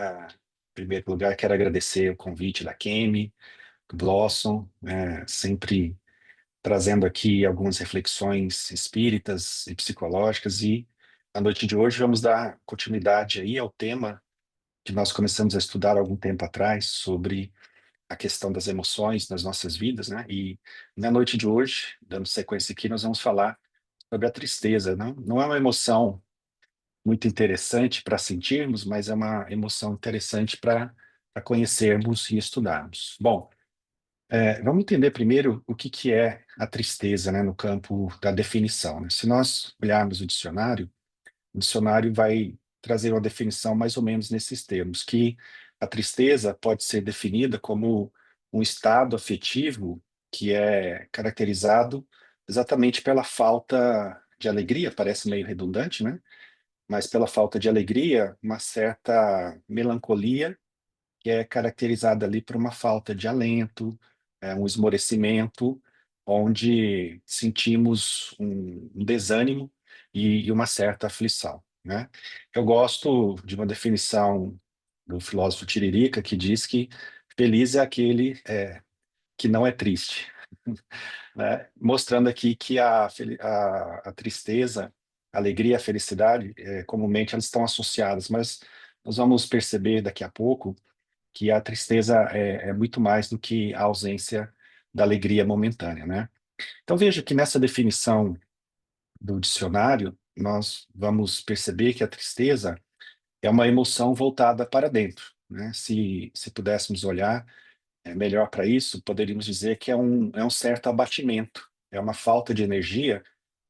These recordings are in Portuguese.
Em primeiro lugar, quero agradecer o convite da Kemi, do Blossom, sempre trazendo aqui algumas reflexões espíritas e psicológicas, e na noite de hoje vamos dar continuidade aí ao tema que nós começamos a estudar há algum tempo atrás, sobre a questão das emoções nas nossas vidas, né? E na noite de hoje, dando sequência aqui, nós vamos falar sobre a tristeza, não? Não é uma emoção muito interessante para sentirmos, mas é uma emoção interessante para conhecermos e estudarmos. Bom, vamos entender primeiro o que que é a tristeza, né, no campo da definição, né? Se nós olharmos o dicionário vai trazer uma definição mais ou menos nesses termos, que a tristeza pode ser definida como um estado afetivo que é caracterizado exatamente pela falta de alegria, parece meio redundante, né? Mas pela falta de alegria, uma certa melancolia que é caracterizada ali por uma falta de alento, um esmorecimento, onde sentimos um desânimo e uma certa aflição, né? Eu gosto de uma definição do filósofo Tiririca que diz que feliz é aquele que não é triste, né? Mostrando aqui que a tristeza, a alegria e a felicidade, comumente elas estão associadas, mas nós vamos perceber daqui a pouco que a tristeza é muito mais do que a ausência da alegria momentânea, né? Então veja que nessa definição do dicionário, nós vamos perceber que a tristeza é uma emoção voltada para dentro, né? Se pudéssemos olhar melhor para isso, poderíamos dizer que é um certo abatimento, é uma falta de energia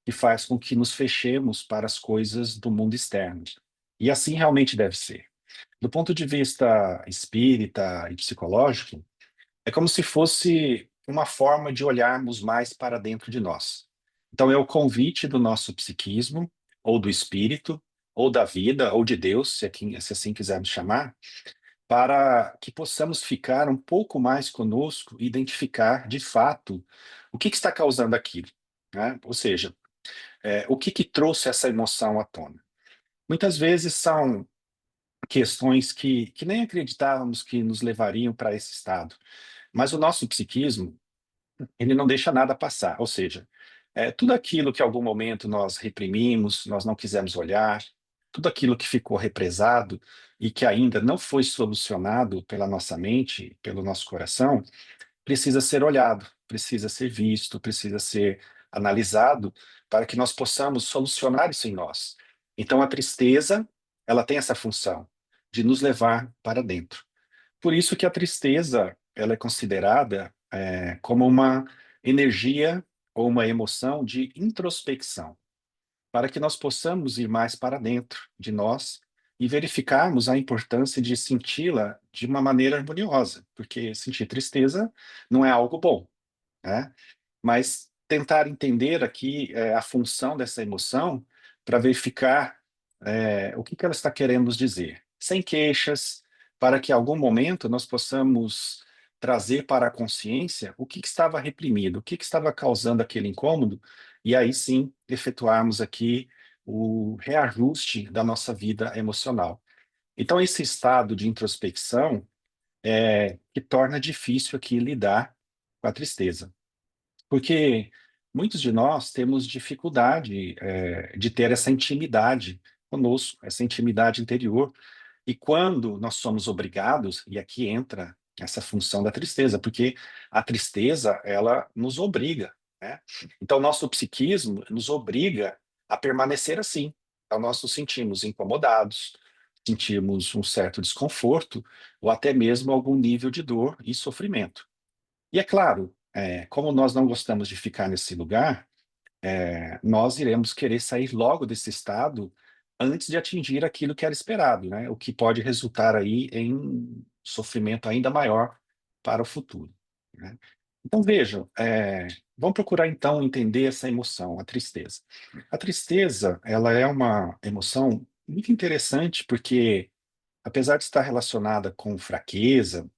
que faz com que nos fechemos para as coisas do mundo externo. E assim realmente deve ser. Do ponto de vista espírita e psicológico, é como se fosse uma forma de olharmos mais para dentro de nós. Então, é o convite do nosso psiquismo, ou do espírito, ou da vida, ou de Deus, se assim quisermos chamar, para que possamos ficar um pouco mais conosco e identificar, de fato, o que está causando aquilo, né? Ou seja, o que que trouxe essa emoção à tona. Muitas vezes são questões que nem acreditávamos que nos levariam para esse estado. Mas o nosso psiquismo, ele não deixa nada passar. Ou seja, tudo aquilo que em algum momento nós reprimimos, nós não quisemos olhar, tudo aquilo que ficou represado e que ainda não foi solucionado pela nossa mente, pelo nosso coração, precisa ser olhado, precisa ser visto, precisa ser analisado para que nós possamos solucionar isso em nós. Então, a tristeza, ela tem essa função de nos levar para dentro. Por isso que a tristeza, ela é considerada como uma energia ou uma emoção de introspecção, para que nós possamos ir mais para dentro de nós e verificarmos a importância de senti-la de uma maneira harmoniosa, porque sentir tristeza não é algo bom, né? Mas tentar entender aqui a função dessa emoção para verificar o que que ela está querendo nos dizer, sem queixas, para que em algum momento nós possamos trazer para a consciência o que que estava reprimido, o que que estava causando aquele incômodo, e aí sim efetuarmos aqui o reajuste da nossa vida emocional. Então, esse estado de introspecção que torna difícil aqui lidar com a tristeza. Porque muitos de nós temos dificuldade de ter essa intimidade conosco, essa intimidade interior. E quando nós somos obrigados, e aqui entra essa função da tristeza, porque a tristeza, ela nos obriga, né? Então, nosso psiquismo nos obriga a permanecer assim. Então, nós nos sentimos incomodados, sentimos um certo desconforto, ou até mesmo algum nível de dor e sofrimento. E é claro, como nós não gostamos de ficar nesse lugar, nós iremos querer sair logo desse estado antes de atingir aquilo que era esperado, né? O que pode resultar aí em sofrimento ainda maior para o futuro, né? Então vejam, vamos procurar então entender essa emoção, a tristeza. A tristeza, ela é uma emoção muito interessante porque, apesar de estar relacionada com fraqueza,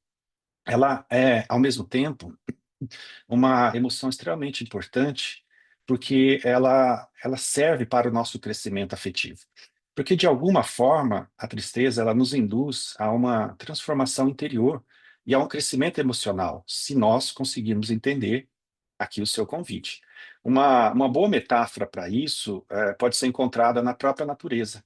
ela é, ao mesmo tempo, uma emoção extremamente importante, porque ela serve para o nosso crescimento afetivo. Porque, de alguma forma, a tristeza ela nos induz a uma transformação interior e a um crescimento emocional, se nós conseguirmos entender aqui o seu convite. Uma boa metáfora para isso pode ser encontrada na própria natureza,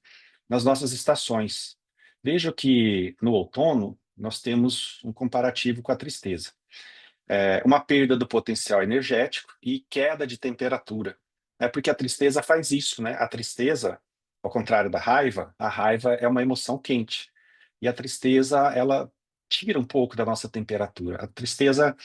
nas nossas estações. Veja que no outono nós temos um comparativo com a tristeza. Uma perda do potencial energético e queda de temperatura. É porque a tristeza faz isso, né? A tristeza, ao contrário da raiva, a raiva é uma emoção quente. E a tristeza, ela tira um pouco da nossa temperatura. A tristeza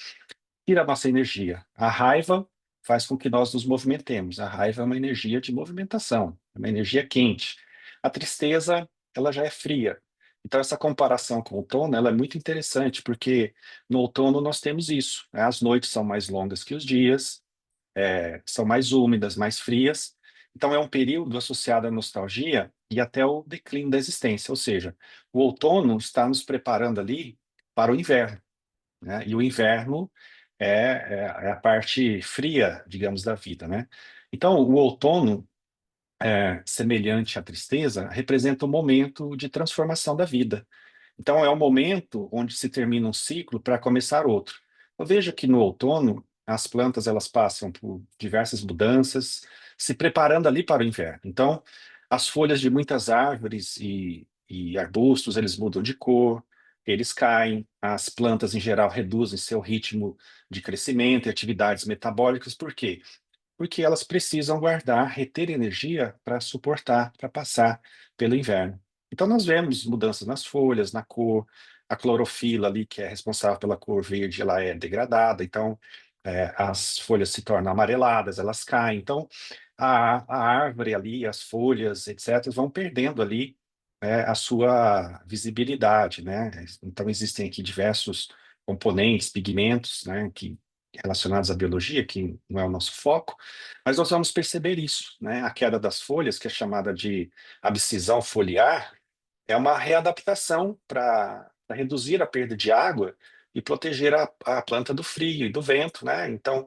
tira a nossa energia. A raiva faz com que nós nos movimentemos. A raiva é uma energia de movimentação, é uma energia quente. A tristeza, ela já é fria. Então, essa comparação com o outono, ela é muito interessante, porque no outono nós temos isso, né? As noites são mais longas que os dias, são mais úmidas, mais frias. Então, é um período associado à nostalgia e até o declínio da existência. Ou seja, o outono está nos preparando ali para o inverno, né? E o inverno é a parte fria, digamos, da vida, né? Então, o outono, semelhante à tristeza, representa um momento de transformação da vida. Então, é um momento onde se termina um ciclo para começar outro. Eu vejo que no outono, as plantas elas passam por diversas mudanças, se preparando ali para o inverno. Então, as folhas de muitas árvores e arbustos, eles mudam de cor, eles caem, as plantas em geral reduzem seu ritmo de crescimento e atividades metabólicas. Por quê? Porque elas precisam guardar, reter energia para suportar, para passar pelo inverno. Então, nós vemos mudanças nas folhas, na cor, a clorofila ali, que é responsável pela cor verde, ela é degradada, então as folhas se tornam amareladas, elas caem. Então, a árvore ali, as folhas, etc., vão perdendo ali a sua visibilidade, né? Então, existem aqui diversos componentes, pigmentos, né, que relacionados à biologia, que não é o nosso foco, mas nós vamos perceber isso, né? A queda das folhas, que é chamada de abscisão foliar, é uma readaptação para reduzir a perda de água e proteger a planta do frio e do vento, né? Então,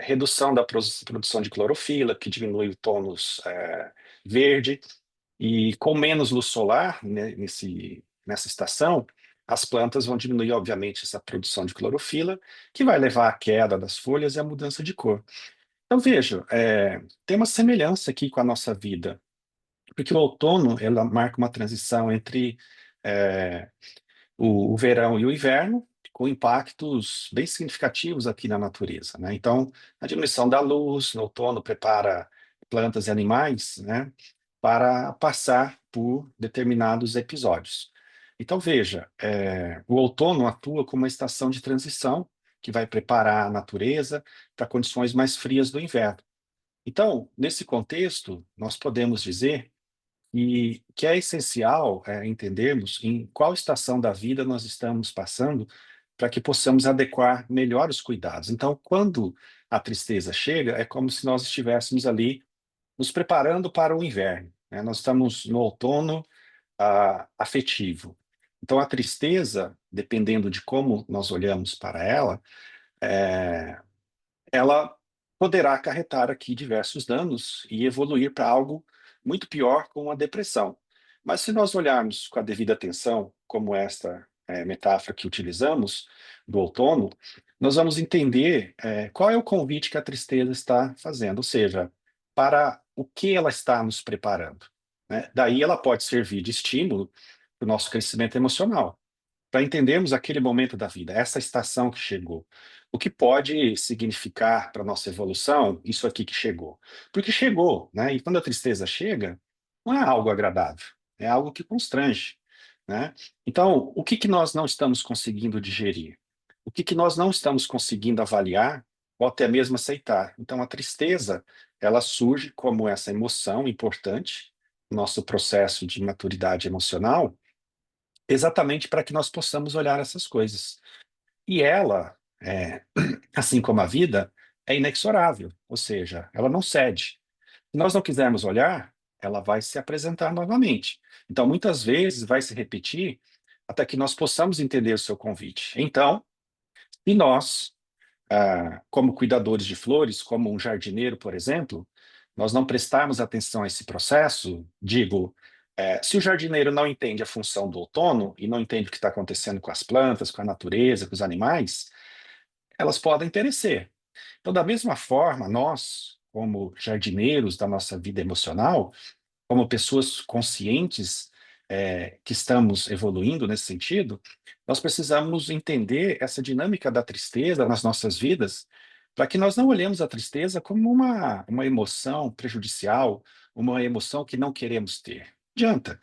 redução da produção de clorofila, que diminui o tônus verde, e com menos luz solar, né, nessa estação, as plantas vão diminuir, obviamente, essa produção de clorofila, que vai levar à queda das folhas e à mudança de cor. Então, veja, tem uma semelhança aqui com a nossa vida, porque o outono, ela marca uma transição entre é, o verão e o inverno, com impactos bem significativos aqui na natureza, né? Então, a diminuição da luz no outono prepara plantas e animais, né, para passar por determinados episódios. Então, veja, o outono atua como uma estação de transição que vai preparar a natureza para condições mais frias do inverno. Então, nesse contexto, nós podemos dizer que é essencial entendermos em qual estação da vida nós estamos passando para que possamos adequar melhor os cuidados. Então, quando a tristeza chega, é como se nós estivéssemos ali nos preparando para o inverno, né? Nós estamos no outono afetivo. Então, a tristeza, dependendo de como nós olhamos para ela poderá acarretar aqui diversos danos e evoluir para algo muito pior, como a depressão. Mas se nós olharmos com a devida atenção, como esta metáfora que utilizamos, do outono, nós vamos entender qual é o convite que a tristeza está fazendo, ou seja, para o que ela está nos preparando, né? Daí ela pode servir de estímulo para o nosso crescimento emocional, para entendermos aquele momento da vida, essa estação que chegou. O que pode significar para a nossa evolução isso aqui que chegou? Porque chegou, né? E quando a tristeza chega, não é algo agradável, é algo que constrange, né? Então, o que que nós não estamos conseguindo digerir? O que que nós não estamos conseguindo avaliar ou até mesmo aceitar? Então, a tristeza, ela surge como essa emoção importante no nosso processo de maturidade emocional, exatamente para que nós possamos olhar essas coisas. E ela, assim como a vida, é inexorável, ou seja, ela não cede. Se nós não quisermos olhar, ela vai se apresentar novamente. Então, muitas vezes vai se repetir até que nós possamos entender o seu convite. Então, e nós, como cuidadores de flores, como um jardineiro, por exemplo, nós não prestarmos atenção a esse processo, digo, Se o jardineiro não entende a função do outono e não entende o que está acontecendo com as plantas, com a natureza, com os animais, elas podem perecer. Então, da mesma forma, nós, como jardineiros da nossa vida emocional, como pessoas conscientes, que estamos evoluindo nesse sentido, nós precisamos entender essa dinâmica da tristeza nas nossas vidas, para que nós não olhemos a tristeza como uma emoção prejudicial, uma emoção que não queremos ter. Não adianta.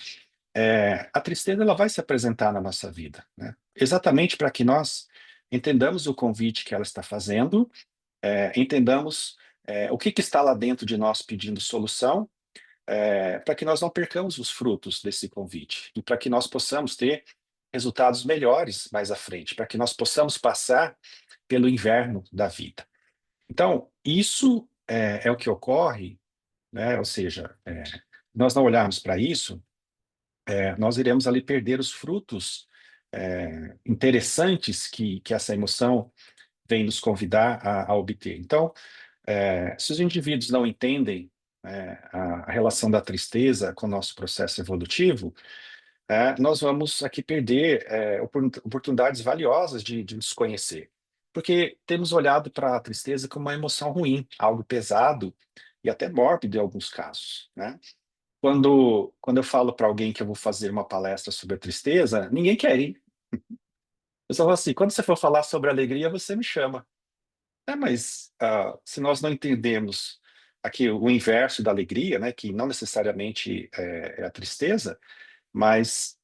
A tristeza ela vai se apresentar na nossa vida, né? Exatamente para que nós entendamos o convite que ela está fazendo, entendamos o que está lá dentro de nós pedindo solução, para que nós não percamos os frutos desse convite e para que nós possamos ter resultados melhores mais à frente, para que nós possamos passar pelo inverno da vida. Então, isso é o que ocorre, né? Ou seja, nós não olharmos para isso, nós iremos ali perder os frutos interessantes que essa emoção vem nos convidar a obter. Então, se os indivíduos não entendem a relação da tristeza com o nosso processo evolutivo, nós vamos aqui perder oportunidades valiosas de nos conhecer. Porque temos olhado para a tristeza como uma emoção ruim, algo pesado e até mórbido em alguns casos, né? Quando eu falo para alguém que eu vou fazer uma palestra sobre a tristeza, ninguém quer ir. Eu só falo assim, quando você for falar sobre alegria, você me chama. Mas se nós não entendemos aqui o inverso da alegria, né, que não necessariamente é a tristeza, mas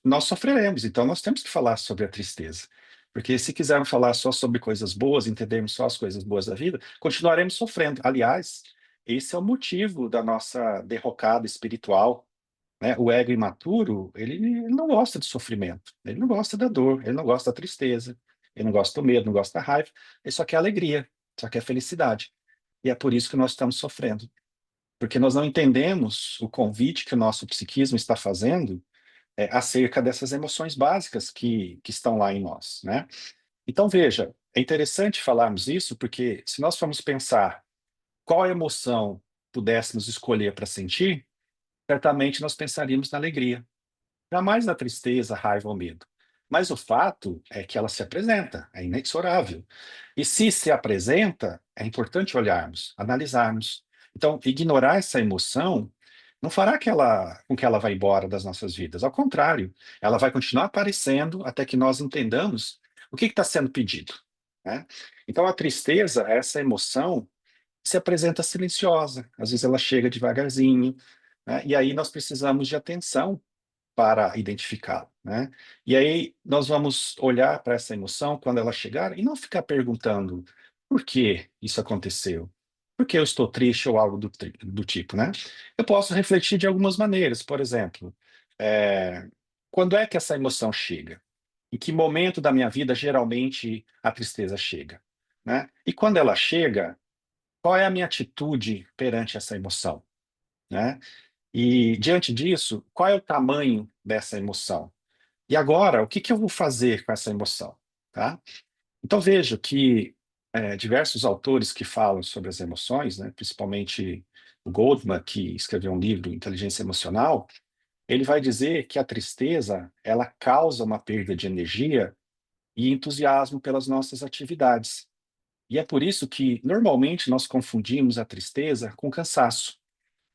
nós sofreremos, então nós temos que falar sobre a tristeza. Porque se quisermos falar só sobre coisas boas, entendermos só as coisas boas da vida, continuaremos sofrendo. Aliás, esse é o motivo da nossa derrocada espiritual, né? O ego imaturo, ele não gosta de sofrimento, ele não gosta da dor, ele não gosta da tristeza, ele não gosta do medo, não gosta da raiva, ele só quer alegria, só quer felicidade. E é por isso que nós estamos sofrendo, porque nós não entendemos o convite que o nosso psiquismo está fazendo acerca dessas emoções básicas que estão lá em nós, né? Então, veja, é interessante falarmos isso, porque se nós formos pensar qual emoção pudéssemos escolher para sentir, certamente nós pensaríamos na alegria. Jamais na tristeza, raiva ou medo. Mas o fato é que ela se apresenta, é inexorável. E se apresenta, é importante olharmos, analisarmos. Então, ignorar essa emoção não fará com que ela vá embora das nossas vidas. Ao contrário, ela vai continuar aparecendo até que nós entendamos o que está sendo pedido, né? Então, a tristeza, essa emoção, se apresenta silenciosa. Às vezes ela chega devagarzinho, né? E aí nós precisamos de atenção para identificá-lo, né? E aí nós vamos olhar para essa emoção quando ela chegar e não ficar perguntando por que isso aconteceu, por que eu estou triste ou algo do tipo, né? Eu posso refletir de algumas maneiras, por exemplo, é, quando é que essa emoção chega? Em que momento da minha vida geralmente a tristeza chega, né? E quando ela chega, qual é a minha atitude perante essa emoção, né? E, diante disso, qual é o tamanho dessa emoção? E agora, o que que eu vou fazer com essa emoção? Tá? Então, vejo que diversos autores que falam sobre as emoções, né, principalmente o Goldman, que escreveu um livro, Inteligência Emocional, ele vai dizer que a tristeza, ela causa uma perda de energia e entusiasmo pelas nossas atividades. E é por isso que, normalmente, nós confundimos a tristeza com cansaço,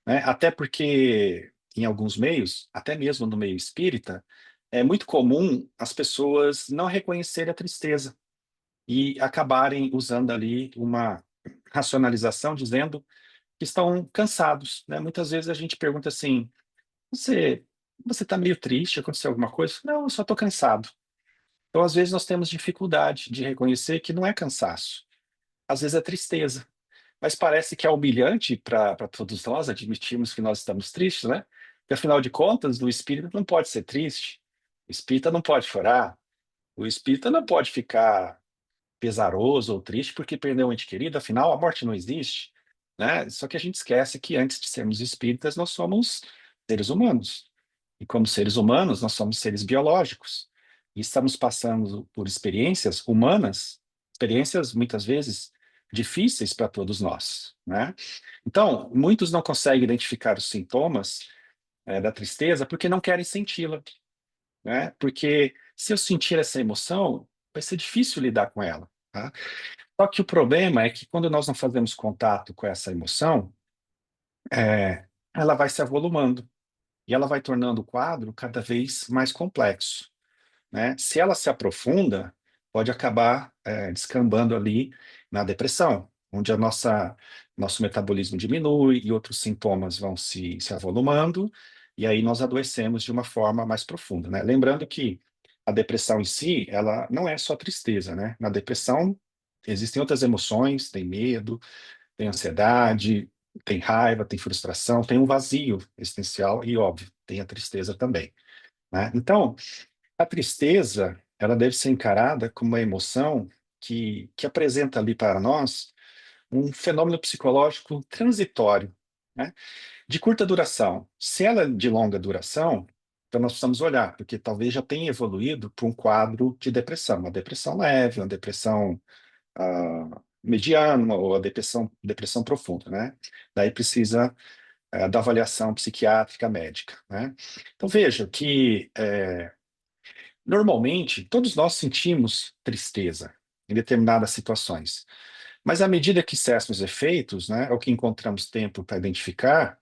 né? Até porque, em alguns meios, até mesmo no meio espírita, é muito comum as pessoas não reconhecerem a tristeza e acabarem usando ali uma racionalização dizendo que estão cansados, né? Muitas vezes a gente pergunta assim: você você está meio triste? Aconteceu alguma coisa? Não, eu só estou cansado. Então, às vezes nós temos dificuldade de reconhecer que não é cansaço, às vezes é tristeza. Mas parece que é humilhante para todos nós admitirmos que nós estamos tristes, né? Porque, afinal de contas, o espírito não pode ser triste, o espírita não pode chorar, o espírita não pode ficar pesaroso ou triste porque perdeu um ente querido, afinal, a morte não existe, né? Só que a gente esquece que antes de sermos espíritas, nós somos seres humanos. E como seres humanos, nós somos seres biológicos. E estamos passando por experiências humanas, experiências muitas vezes difíceis para todos nós, né? Então, muitos não conseguem identificar os sintomas da tristeza porque não querem senti-la, né? Porque se eu sentir essa emoção, vai ser difícil lidar com ela, tá? Só que o problema é que quando nós não fazemos contato com essa emoção, ela vai se avolumando e ela vai tornando o quadro cada vez mais complexo, né? Se ela se aprofunda, pode acabar descambando ali na depressão, onde nosso metabolismo diminui e outros sintomas vão se avolumando, e aí nós adoecemos de uma forma mais profunda, né? Lembrando que a depressão em si, ela não é só tristeza, né? Na depressão existem outras emoções, tem medo, tem ansiedade, tem raiva, tem frustração, tem um vazio existencial e, óbvio, tem a tristeza também, né? Então, a tristeza, ela deve ser encarada como uma emoção que apresenta ali para nós um fenômeno psicológico transitório, né? De curta duração. Se ela é de longa duração, então nós precisamos olhar, porque talvez já tenha evoluído para um quadro de depressão, uma depressão leve, uma depressão mediana ou a depressão profunda, né? Daí precisa da avaliação psiquiátrica médica, né? Então veja que normalmente, todos nós sentimos tristeza em determinadas situações, mas à medida que cessam os efeitos, né, ou que encontramos tempo para identificar,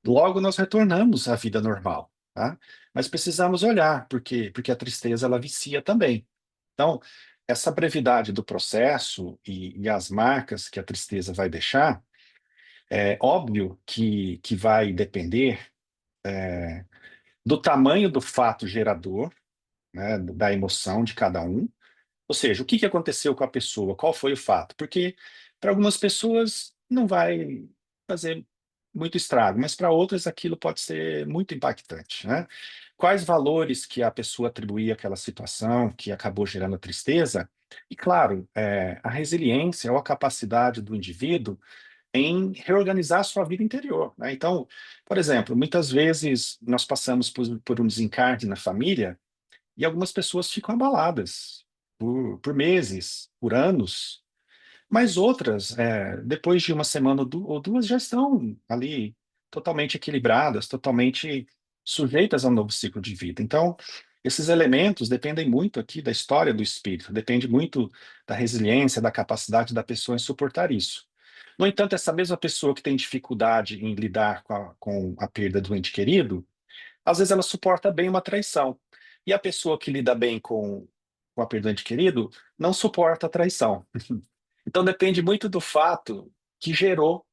logo nós retornamos à vida normal, tá? Mas precisamos olhar, porque a tristeza ela vicia também. Então, essa brevidade do processo e as marcas que a tristeza vai deixar, é óbvio que vai depender do tamanho do fato gerador, né, da emoção de cada um. Ou seja, o que que aconteceu com a pessoa? Qual foi o fato? Porque para algumas pessoas não vai fazer muito estrago, mas para outras aquilo pode ser muito impactante, né? Quais valores que a pessoa atribuía àquela situação que acabou gerando a tristeza? E claro, a resiliência ou a capacidade do indivíduo em reorganizar a sua vida interior, né? Então, por exemplo, muitas vezes nós passamos por um desencarne na família e algumas pessoas ficam abaladas por meses, por anos, mas outras, depois de uma semana ou duas, já estão ali totalmente equilibradas, totalmente sujeitas a um novo ciclo de vida. Então, esses elementos dependem muito aqui da história do espírito, depende muito da resiliência, da capacidade da pessoa em suportar isso. No entanto, essa mesma pessoa que tem dificuldade em lidar com a perda do ente querido, às vezes ela suporta bem uma traição. E a pessoa que lida bem com a perda do ente querido não suporta a traição. Então depende muito do fato que gerou,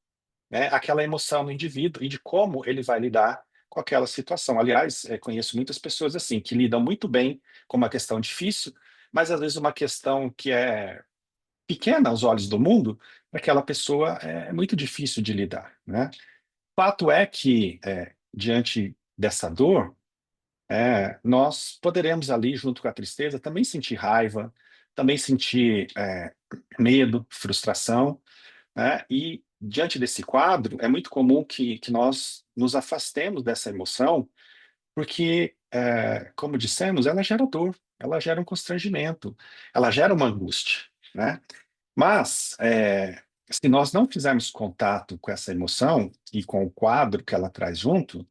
né, aquela emoção no indivíduo e de como ele vai lidar com aquela situação. Aliás, conheço muitas pessoas assim, que lidam muito bem com uma questão difícil, mas às vezes uma questão que é pequena aos olhos do mundo, para aquela pessoa é muito difícil de lidar, né? Fato é que, diante dessa dor, nós poderemos ali, junto com a tristeza, também sentir raiva, também sentir medo, frustração, né? E diante desse quadro, é muito comum que nós nos afastemos dessa emoção, porque, como dissemos, ela gera dor, ela gera um constrangimento, ela gera uma angústia, né? Mas, se nós não fizermos contato com essa emoção e com o quadro que ela traz junto,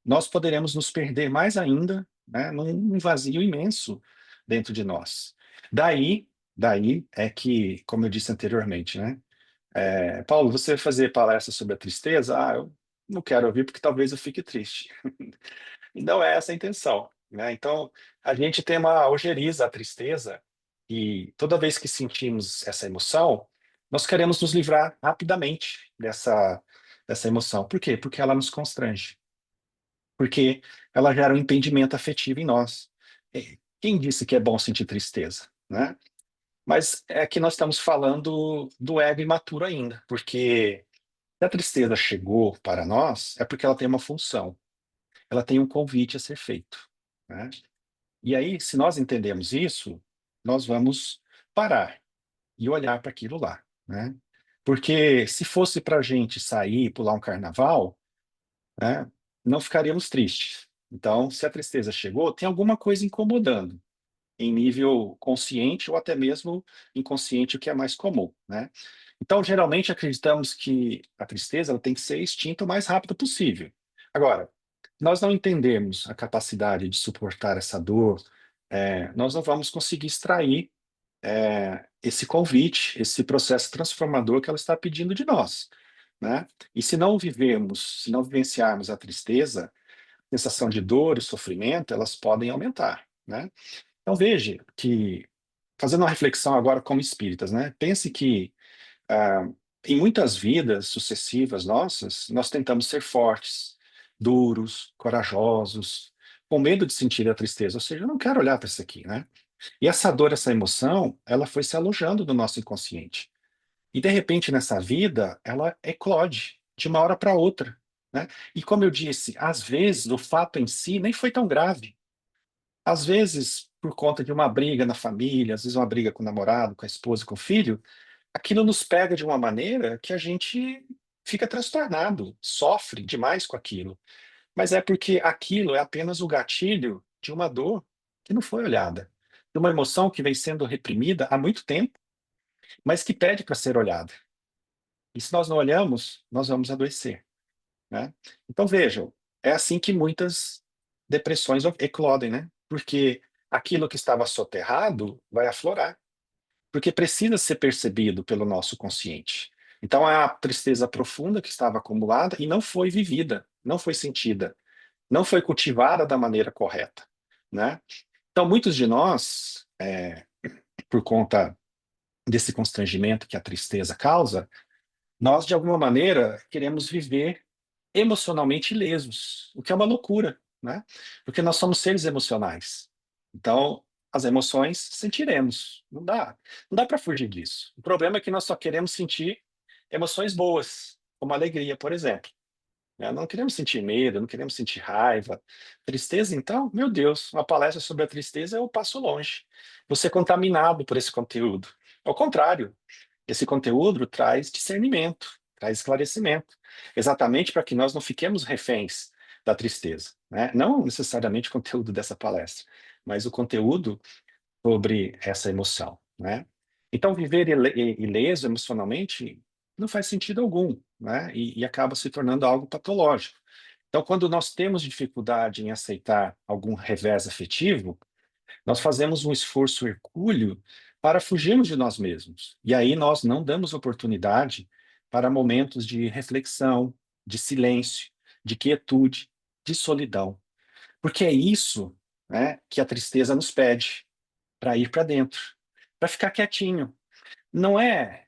nós poderemos nos perder mais ainda, né, num vazio imenso dentro de nós. Daí é que, como eu disse anteriormente, né, Paulo, você fazer palestra sobre a tristeza, eu não quero ouvir porque talvez eu fique triste. E não é essa a intenção, né? Então, a gente tem uma ojeriza à tristeza e toda vez que sentimos essa emoção, nós queremos nos livrar rapidamente dessa emoção. Por quê? Porque ela nos constrange, porque ela gera um impedimento afetivo em nós. Quem disse que é bom sentir tristeza, né? Mas é que nós estamos falando do ego imaturo ainda, porque se a tristeza chegou para nós, é porque ela tem uma função, ela tem um convite a ser feito, né? E aí, se nós entendemos isso, nós vamos parar e olhar para aquilo lá, né? Porque se fosse para a gente sair, pular um carnaval, né, não ficaríamos tristes. Então, se a tristeza chegou, tem alguma coisa incomodando, em nível consciente ou até mesmo inconsciente, o que é mais comum, né? Então, geralmente acreditamos que a tristeza ela tem que ser extinta o mais rápido possível. Agora, nós não entendemos a capacidade de suportar essa dor, nós não vamos conseguir extrair esse convite, esse processo transformador que ela está pedindo de nós, né? E se não vivemos, se não vivenciarmos a tristeza, a sensação de dor e sofrimento, elas podem aumentar, né? Então veja que, fazendo uma reflexão agora como espíritas, né? Pense que ah, em muitas vidas sucessivas nossas, nós tentamos ser fortes, duros, corajosos, com medo de sentir a tristeza, ou seja, eu não quero olhar para isso aqui, né? E essa dor, essa emoção, ela foi se alojando no nosso inconsciente. E de repente nessa vida, ela eclode de uma hora para outra, né? E como eu disse, às vezes o fato em si nem foi tão grave. Às vezes, por conta de uma briga na família, às vezes uma briga com o namorado, com a esposa, com o filho, aquilo nos pega de uma maneira que a gente fica transtornado, sofre demais com aquilo. Mas é porque aquilo é apenas o gatilho de uma dor que não foi olhada, de uma emoção que vem sendo reprimida há muito tempo, mas que pede para ser olhada. E se nós não olhamos, nós vamos adoecer, né? Então vejam, é assim que muitas depressões eclodem, né? Porque aquilo que estava soterrado vai aflorar, porque precisa ser percebido pelo nosso consciente. Então é a tristeza profunda que estava acumulada e não foi vivida, não foi sentida, não foi cultivada da maneira correta, né? Então muitos de nós, por conta desse constrangimento que a tristeza causa, nós de alguma maneira queremos viver emocionalmente ilesos, o que é uma loucura, né? Porque nós somos seres emocionais. Então, as emoções sentiremos. Não dá para fugir disso. O problema é que nós só queremos sentir emoções boas, como alegria, por exemplo, né? Não queremos sentir medo, não queremos sentir raiva. Tristeza, então, meu Deus, uma palestra sobre a tristeza eu passo longe. Você é contaminado por esse conteúdo. Ao contrário, esse conteúdo traz discernimento, traz esclarecimento, exatamente para que nós não fiquemos reféns da tristeza, né? Não necessariamente o conteúdo dessa palestra, mas o conteúdo sobre essa emoção, né? Então, viver ileso emocionalmente não faz sentido algum, né? E acaba se tornando algo patológico. Então, quando nós temos dificuldade em aceitar algum revés afetivo, nós fazemos um esforço hercúleo para fugirmos de nós mesmos. E aí nós não damos oportunidade para momentos de reflexão, de silêncio, de quietude, de solidão. Porque é isso, né, que a tristeza nos pede, para ir para dentro, para ficar quietinho. Não é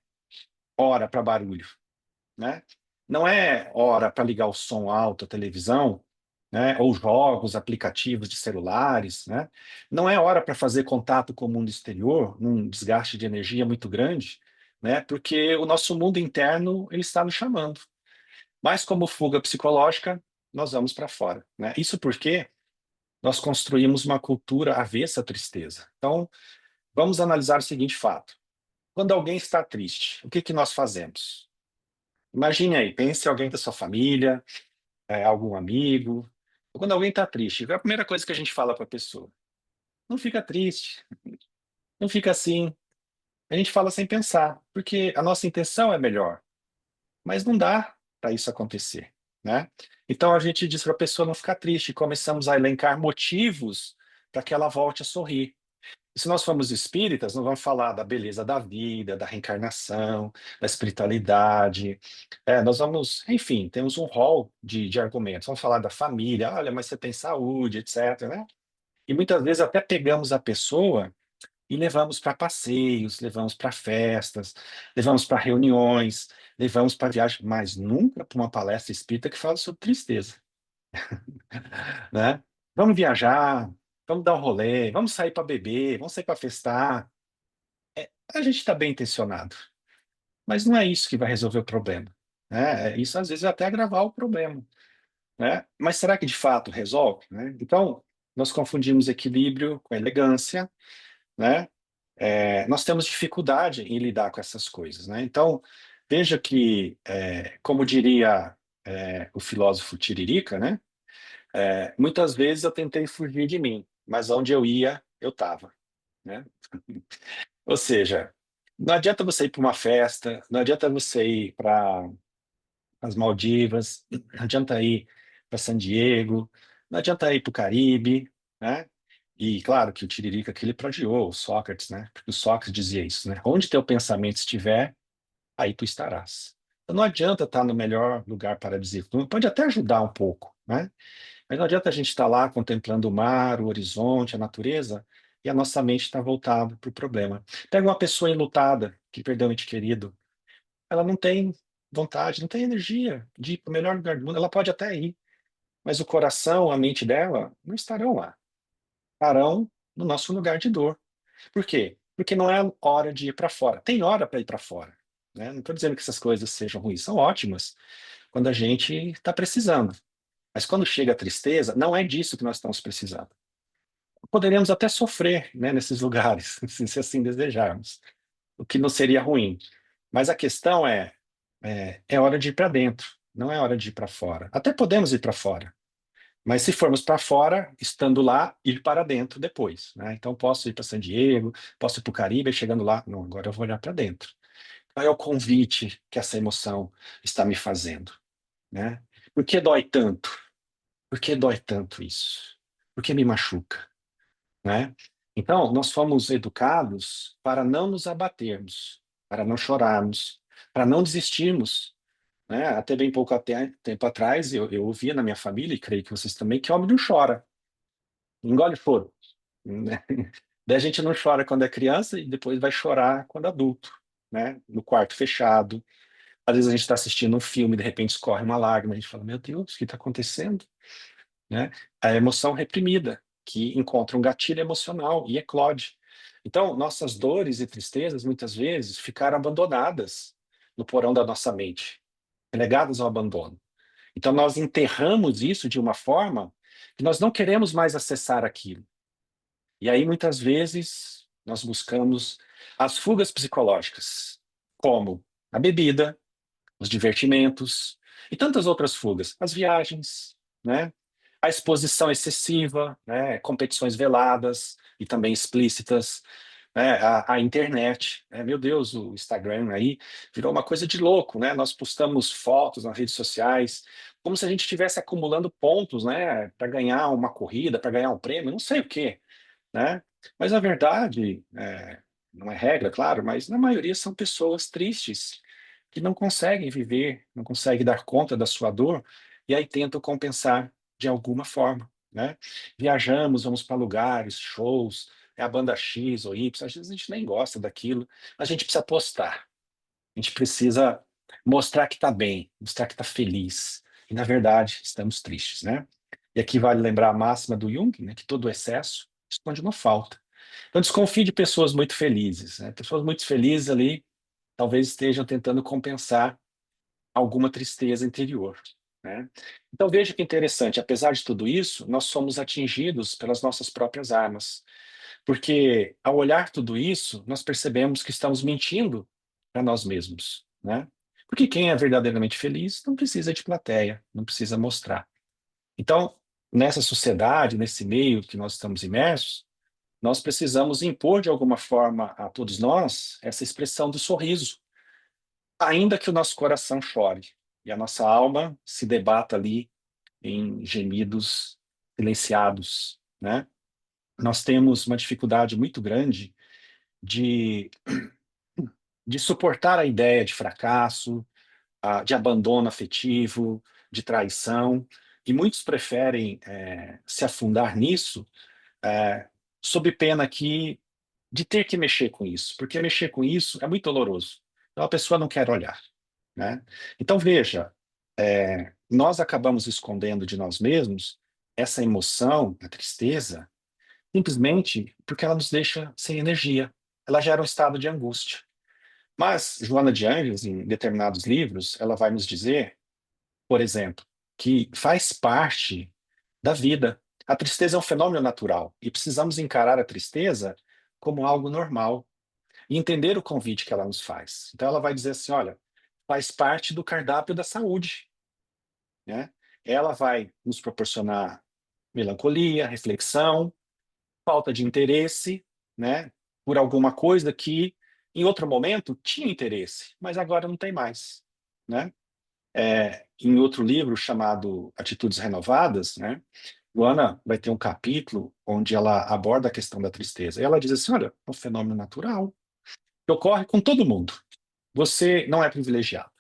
hora para barulho, né? Não é hora para ligar o som alto, a televisão, né? Ou jogos, aplicativos de celulares, né? Não é hora para fazer contato com o mundo exterior, num desgaste de energia muito grande, né? Porque o nosso mundo interno ele está nos chamando. Mas como fuga psicológica, nós vamos para fora, né? Isso porque nós construímos uma cultura avessa à tristeza. Então, vamos analisar o seguinte fato. Quando alguém está triste, o que que nós fazemos? Imagine aí, pense em alguém da sua família, algum amigo. Quando alguém está triste, qual é a primeira coisa que a gente fala para a pessoa? Não fica triste, não fica assim. A gente fala sem pensar, porque a nossa intenção é melhor, mas não dá para isso acontecer, né? Então a gente diz para a pessoa não ficar triste, e começamos a elencar motivos para que ela volte a sorrir. E se nós formos espíritas, nós vamos falar da beleza da vida, da reencarnação, da espiritualidade. Nós vamos, enfim, temos um rol de argumentos. Vamos falar da família, olha, mas você tem saúde, etc, né? E muitas vezes até pegamos a pessoa e levamos para passeios, levamos para festas, levamos para reuniões, levamos para viagens, mas nunca para uma palestra espírita que fala sobre tristeza, né? Vamos viajar, vamos dar um rolê, vamos sair para beber, vamos sair para festar. A gente está bem intencionado, mas não é isso que vai resolver o problema, né? Isso às vezes vai até agravar o problema, né? Mas será que de fato resolve, né? Então, nós confundimos equilíbrio com elegância, né? Nós temos dificuldade em lidar com essas coisas, né? Então, veja que, como diria, o filósofo Tiririca, né? Muitas vezes eu tentei fugir de mim, mas onde eu ia, eu estava, né? Ou seja, não adianta você ir para uma festa, não adianta você ir para as Maldivas, não adianta ir para San Diego, não adianta ir para o Caribe, né? E claro que o Tiririca aqui ele plagiou o Sócrates, né? Porque o Sócrates dizia isso, né? Onde teu pensamento estiver, aí tu estarás. Então não adianta estar no melhor lugar paradisíaco. Pode até ajudar um pouco, né? Mas não adianta a gente estar lá contemplando o mar, o horizonte, a natureza, e a nossa mente está voltada para o problema. Pega uma pessoa enlutada, que perdeu um ente querido, ela não tem vontade, não tem energia de ir para o melhor lugar do mundo. Ela pode até ir, mas o coração, a mente dela não estarão lá. Estarão no nosso lugar de dor. Por quê? Porque não é hora de ir para fora. Tem hora para ir para fora, né? Não estou dizendo que essas coisas sejam ruins, são ótimas quando a gente está precisando. Mas quando chega a tristeza, não é disso que nós estamos precisando. Poderíamos até sofrer, né, nesses lugares, se assim desejarmos, o que não seria ruim. Mas a questão é hora de ir para dentro, não é hora de ir para fora. Até podemos ir para fora, mas se formos para fora, estando lá, ir para dentro depois, né? Então posso ir para San Diego, posso ir para o Caribe, e chegando lá, não, agora eu vou olhar para dentro. Qual é o convite que essa emoção está me fazendo, né? Por que dói tanto? Por que dói tanto isso? Por que me machuca, né? Então, nós fomos educados para não nos abatermos, para não chorarmos, para não desistirmos, né? Até bem pouco tempo atrás, eu ouvia na minha família, e creio que vocês também, que homem não chora, engole choro, né? Daí a gente não chora quando é criança e depois vai chorar quando é adulto, né? No quarto fechado. Às vezes a gente está assistindo um filme, de repente escorre uma lágrima, a gente fala, meu Deus, o que está acontecendo? Né? A emoção reprimida, que encontra um gatilho emocional e eclode. Então, nossas dores e tristezas, muitas vezes, ficaram abandonadas no porão da nossa mente, relegadas ao abandono. Então, nós enterramos isso de uma forma que nós não queremos mais acessar aquilo. E aí, muitas vezes, nós buscamos as fugas psicológicas, como a bebida, os divertimentos e tantas outras fugas, as viagens, né? A exposição excessiva, né? Competições veladas e também explícitas, né? A internet, né? Meu Deus, o Instagram aí virou uma coisa de louco, né? Nós postamos fotos nas redes sociais, como se a gente estivesse acumulando pontos, né? Para ganhar uma corrida, para ganhar um prêmio, não sei o quê, né? Mas a verdade, não é regra, claro, mas na maioria são pessoas tristes que não conseguem viver, não conseguem dar conta da sua dor e aí tentam compensar de alguma forma, né? Viajamos, vamos para lugares, shows, é a banda X ou Y, às vezes a gente nem gosta daquilo, mas a gente precisa postar, a gente precisa mostrar que está bem, mostrar que está feliz. E na verdade estamos tristes, né? E aqui vale lembrar a máxima do Jung, né, que todo excesso esconde uma falta. Então desconfie de pessoas muito felizes, né? Pessoas muito felizes ali talvez estejam tentando compensar alguma tristeza interior, né? Então veja que interessante, apesar de tudo isso, nós somos atingidos pelas nossas próprias armas, porque ao olhar tudo isso, nós percebemos que estamos mentindo para nós mesmos, né? Porque quem é verdadeiramente feliz não precisa de plateia, não precisa mostrar. Então, nessa sociedade, nesse meio que nós estamos imersos, nós precisamos impor de alguma forma a todos nós essa expressão do sorriso, ainda que o nosso coração chore e a nossa alma se debata ali em gemidos silenciados, né? Nós temos uma dificuldade muito grande de, de suportar a ideia de fracasso, de abandono afetivo, de traição, e muitos preferem se afundar nisso, é, sob pena de ter que mexer com isso, porque mexer com isso é muito doloroso. Então a pessoa não quer olhar, né? Então veja, nós acabamos escondendo de nós mesmos essa emoção, a tristeza, simplesmente porque ela nos deixa sem energia. Ela gera um estado de angústia. Mas Joana de Ângeles, em determinados livros, ela vai nos dizer, por exemplo, que faz parte da vida. A tristeza é um fenômeno natural e precisamos encarar a tristeza como algo normal e entender o convite que ela nos faz. Então ela vai dizer assim, olha, faz parte do cardápio da saúde, né? Ela vai nos proporcionar melancolia, reflexão, falta de interesse, né? Por alguma coisa que em outro momento tinha interesse, mas agora não tem mais, né? em outro livro chamado Atitudes Renovadas, né, Luana vai ter um capítulo onde ela aborda a questão da tristeza. E ela diz assim: olha, é um fenômeno natural que ocorre com todo mundo. Você não é privilegiado,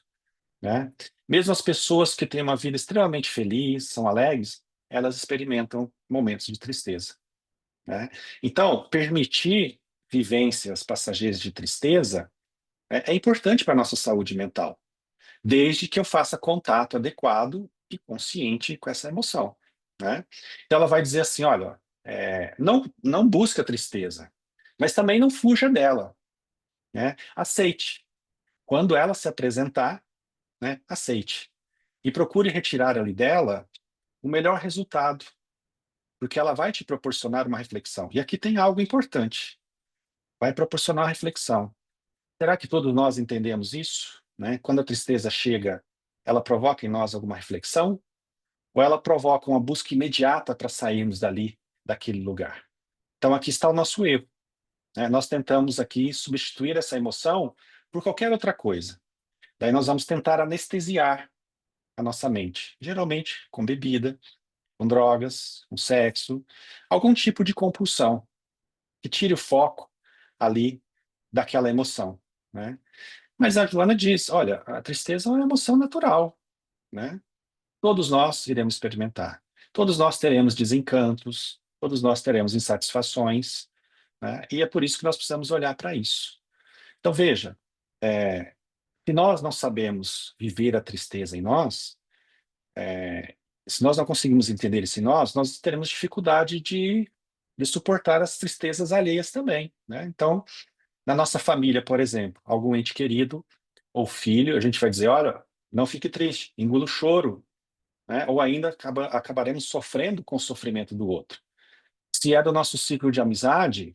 né? Mesmo as pessoas que têm uma vida extremamente feliz, são alegres, elas experimentam momentos de tristeza, né? Então, permitir vivências passageiras de tristeza é importante para a nossa saúde mental, desde que eu faça contato adequado e consciente com essa emoção, né? Então ela vai dizer assim, olha, não busca a tristeza, mas também não fuja dela, né? Aceite. Quando ela se apresentar, né, aceite. E procure retirar ali dela o melhor resultado, porque ela vai te proporcionar uma reflexão. E aqui tem algo importante, vai proporcionar uma reflexão. Será que todos nós entendemos isso? Né? Quando a tristeza chega, ela provoca em nós alguma reflexão? Ou ela provoca uma busca imediata para sairmos dali, daquele lugar? Então aqui está o nosso erro, né? Nós tentamos aqui substituir essa emoção por qualquer outra coisa. Daí nós vamos tentar anestesiar a nossa mente, geralmente com bebida, com drogas, com sexo, algum tipo de compulsão que tire o foco ali daquela emoção, né? Mas a Joana diz, olha, a tristeza é uma emoção natural, né? Todos nós iremos experimentar. Todos nós teremos desencantos, todos nós teremos insatisfações, né? E é por isso que nós precisamos olhar para isso. Então, veja, se nós não sabemos viver a tristeza em nós, se nós não conseguimos entender isso em nós, nós teremos dificuldade de suportar as tristezas alheias também, né? Então, na nossa família, por exemplo, algum ente querido ou filho, a gente vai dizer, olha, não fique triste, engula o choro, né? Ou ainda acabaremos sofrendo com o sofrimento do outro. Se é do nosso ciclo de amizade,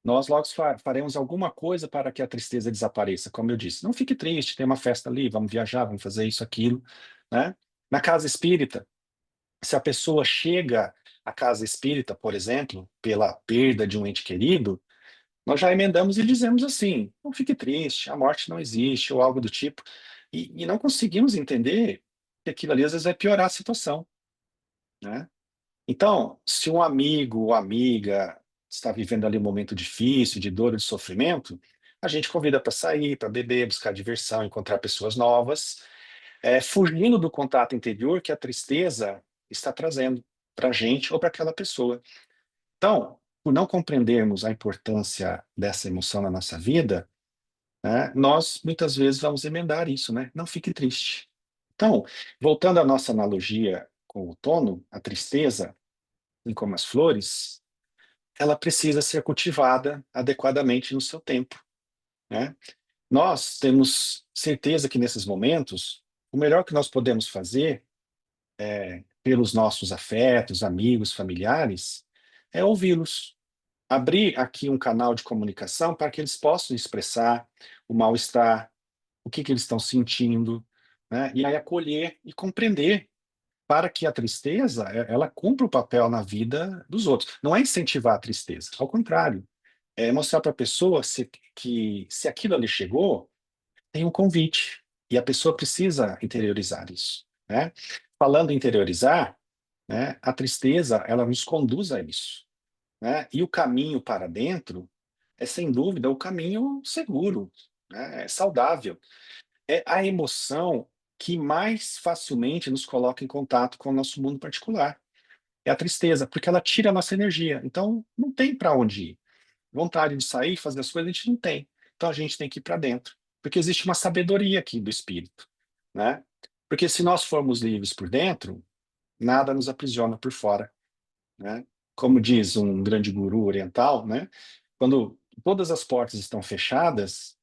nós logo faremos alguma coisa para que a tristeza desapareça, como eu disse. Não fique triste, tem uma festa ali, vamos viajar, vamos fazer isso, aquilo, né? Na casa espírita, se a pessoa chega à casa espírita, por exemplo, pela perda de um ente querido, nós já emendamos e dizemos assim: não fique triste, a morte não existe, ou algo do tipo. E não conseguimos entender que aquilo ali às vezes vai piorar a situação, né? Então, se um amigo ou amiga está vivendo ali um momento difícil, de dor ou de sofrimento, a gente convida para sair, para beber, buscar diversão, encontrar pessoas novas, fugindo do contato interior que a tristeza está trazendo para a gente ou para aquela pessoa. Então, por não compreendermos a importância dessa emoção na nossa vida, né, nós muitas vezes vamos emendar isso, né? Não fique triste. Então, voltando à nossa analogia com o outono, a tristeza, assim como as flores, ela precisa ser cultivada adequadamente no seu tempo, né? Nós temos certeza que nesses momentos, o melhor que nós podemos fazer pelos nossos afetos, amigos, familiares, é ouvi-los. Abrir aqui um canal de comunicação para que eles possam expressar o mal-estar, o que eles estão sentindo, né? E aí acolher e compreender para que a tristeza ela cumpra o papel na vida dos outros. Não é incentivar a tristeza, ao contrário, é mostrar para a pessoa que se aquilo ali chegou, tem um convite e a pessoa precisa interiorizar isso, né? Falando em interiorizar, né, a tristeza ela nos conduz a isso, né? E o caminho para dentro é sem dúvida o caminho seguro, né? É saudável. É a emoção que mais facilmente nos coloca em contato com o nosso mundo particular. É a tristeza, porque ela tira a nossa energia. Então, não tem para onde ir. Vontade de sair, fazer as coisas, a gente não tem. Então, a gente tem que ir para dentro. Porque existe uma sabedoria aqui do espírito, né? Porque se nós formos livres por dentro, nada nos aprisiona por fora, né? Como diz um grande guru oriental, né? Quando todas as portas estão fechadas,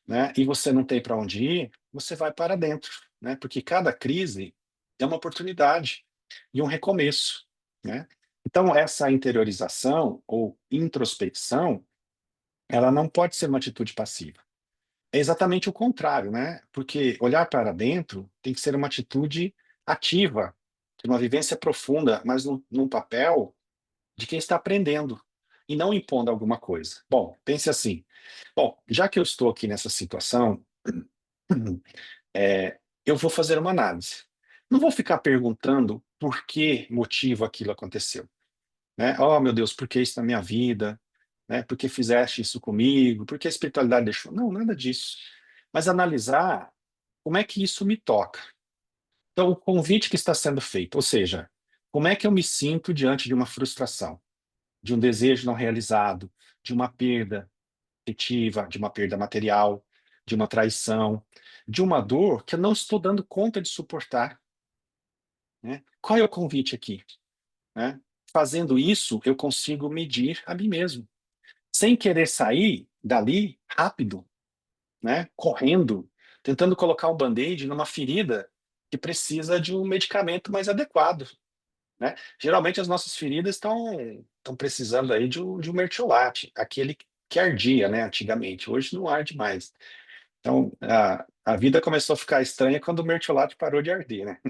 né, e você não tem para onde ir, você vai para dentro, né? Porque cada crise é uma oportunidade e um recomeço, né? Então, essa interiorização ou introspecção, ela não pode ser uma atitude passiva. É exatamente o contrário, né? Porque olhar para dentro tem que ser uma atitude ativa, de uma vivência profunda, mas num papel de quem está aprendendo e não impondo alguma coisa. Bom, pense assim. Bom, já que eu estou aqui nessa situação, eu vou fazer uma análise. Não vou ficar perguntando por que motivo aquilo aconteceu, né? Oh, meu Deus, por que isso na minha vida? Né? Por que fizeste isso comigo? Por que a espiritualidade deixou? Não, nada disso. Mas analisar como é que isso me toca. Então, o convite que está sendo feito, ou seja, como é que eu me sinto diante de uma frustração, de um desejo não realizado, de uma perda afetiva, de uma perda material, de uma traição, de uma dor que eu não estou dando conta de suportar, né? Qual é o convite aqui, né? Fazendo isso, eu consigo medir a mim mesmo, sem querer sair dali rápido, né? Correndo, tentando colocar um band-aid numa ferida que precisa de um medicamento mais adequado, né? Geralmente as nossas feridas estão precisando aí de um mertiolate, aquele que ardia, né? Antigamente, hoje não arde mais. Então a vida começou a ficar estranha quando o mertiolate parou de arder, né?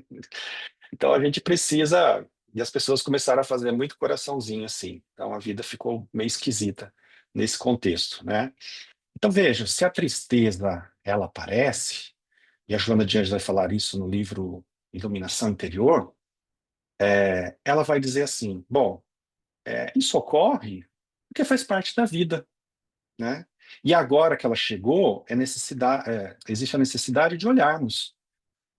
Então a gente precisa, e as pessoas começaram a fazer muito coraçãozinho assim. Então a vida ficou meio esquisita nesse contexto, né? Então veja, se a tristeza ela aparece, e a Joana de Anjos vai falar isso no livro Iluminação Interior, ela vai dizer assim: bom, isso ocorre porque faz parte da vida, né? E agora que ela chegou, existe a necessidade de olharmos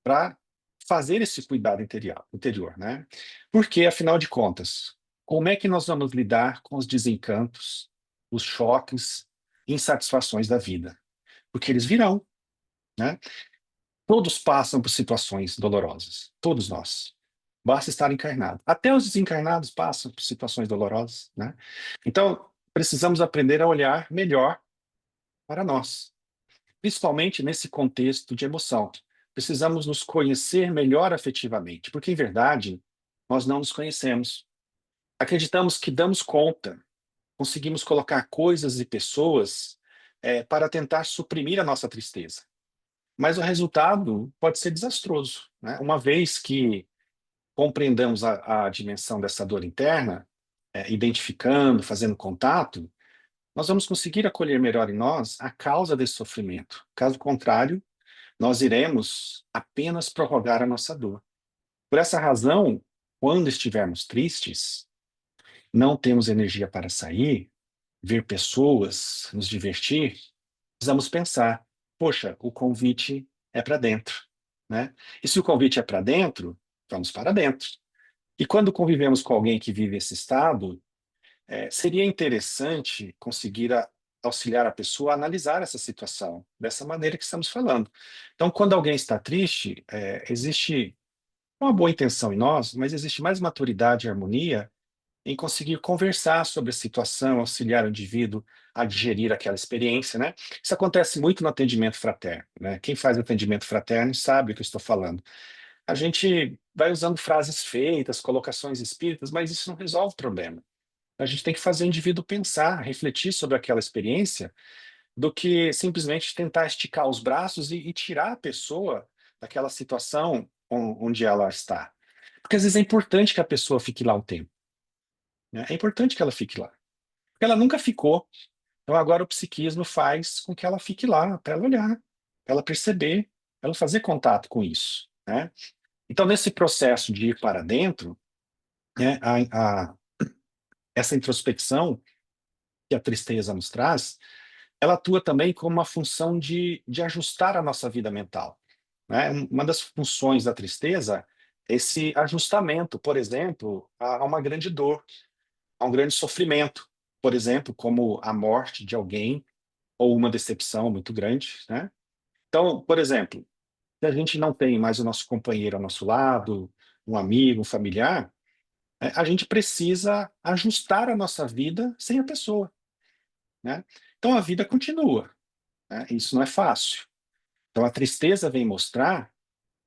para fazer esse cuidado interior, né? Porque, afinal de contas, como é que nós vamos lidar com os desencantos, os choques, insatisfações da vida? Porque eles virão, né? Todos passam por situações dolorosas, todos nós. Basta estar encarnado. Até os desencarnados passam por situações dolorosas, né? Então, precisamos aprender a olhar melhor para nós, principalmente nesse contexto de emoção. Precisamos nos conhecer melhor afetivamente, porque, em verdade, nós não nos conhecemos. Acreditamos que damos conta, conseguimos colocar coisas e pessoas para tentar suprimir a nossa tristeza. Mas o resultado pode ser desastroso, né? Uma vez que compreendamos a dimensão dessa dor interna, identificando, fazendo contato, nós vamos conseguir acolher melhor em nós a causa desse sofrimento. Caso contrário, nós iremos apenas prorrogar a nossa dor. Por essa razão, quando estivermos tristes, não temos energia para sair, ver pessoas, nos divertir, precisamos pensar: poxa, o convite é para dentro, né? E se o convite é para dentro, vamos para dentro. E quando convivemos com alguém que vive esse estado, seria interessante conseguir auxiliar a pessoa a analisar essa situação dessa maneira que estamos falando. Então, quando alguém está triste, existe uma boa intenção em nós, mas existe mais maturidade e harmonia em conseguir conversar sobre a situação, auxiliar o indivíduo a digerir aquela experiência, né? Isso acontece muito no atendimento fraterno, né? Quem faz atendimento fraterno sabe o que eu estou falando. A gente vai usando frases feitas, colocações espíritas, mas isso não resolve o problema. A gente tem que fazer o indivíduo pensar, refletir sobre aquela experiência, do que simplesmente tentar esticar os braços e tirar a pessoa daquela situação onde ela está. Porque às vezes é importante que a pessoa fique lá um tempo, né? É importante que ela fique lá. Porque ela nunca ficou. Então agora o psiquismo faz com que ela fique lá, para ela olhar, para ela perceber, para ela fazer contato com isso, né? Então nesse processo de ir para dentro, né, essa introspecção que a tristeza nos traz, ela atua também como uma função de ajustar a nossa vida mental, né? Uma das funções da tristeza é esse ajustamento, por exemplo, a uma grande dor, a um grande sofrimento, por exemplo, como a morte de alguém ou uma decepção muito grande, né? Então, por exemplo, se a gente não tem mais o nosso companheiro ao nosso lado, um amigo, um familiar, a gente precisa ajustar a nossa vida sem a pessoa, né? Então a vida continua, né? Isso não é fácil. Então a tristeza vem mostrar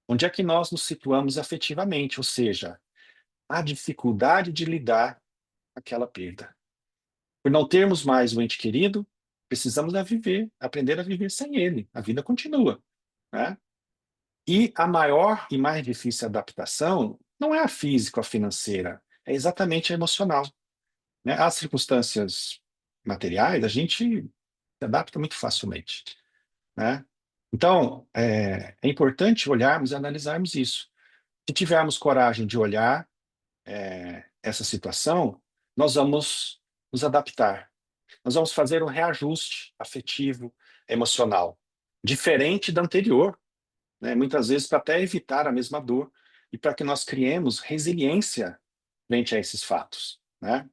onde é que nós nos situamos afetivamente, ou seja, a dificuldade de lidar com aquela perda. Por não termos mais o ente querido, precisamos aprender a viver sem ele. A vida continua, né? E a maior e mais difícil adaptação não é a física ou a financeira, é exatamente a emocional, né? As circunstâncias materiais, a gente se adapta muito facilmente, né? Então, é importante olharmos e analisarmos isso. Se tivermos coragem de olhar essa situação, nós vamos nos adaptar. Nós vamos fazer um reajuste afetivo, emocional, diferente da anterior, né? Muitas vezes para até evitar a mesma dor e para que nós criemos resiliência frente a esses fatos, né?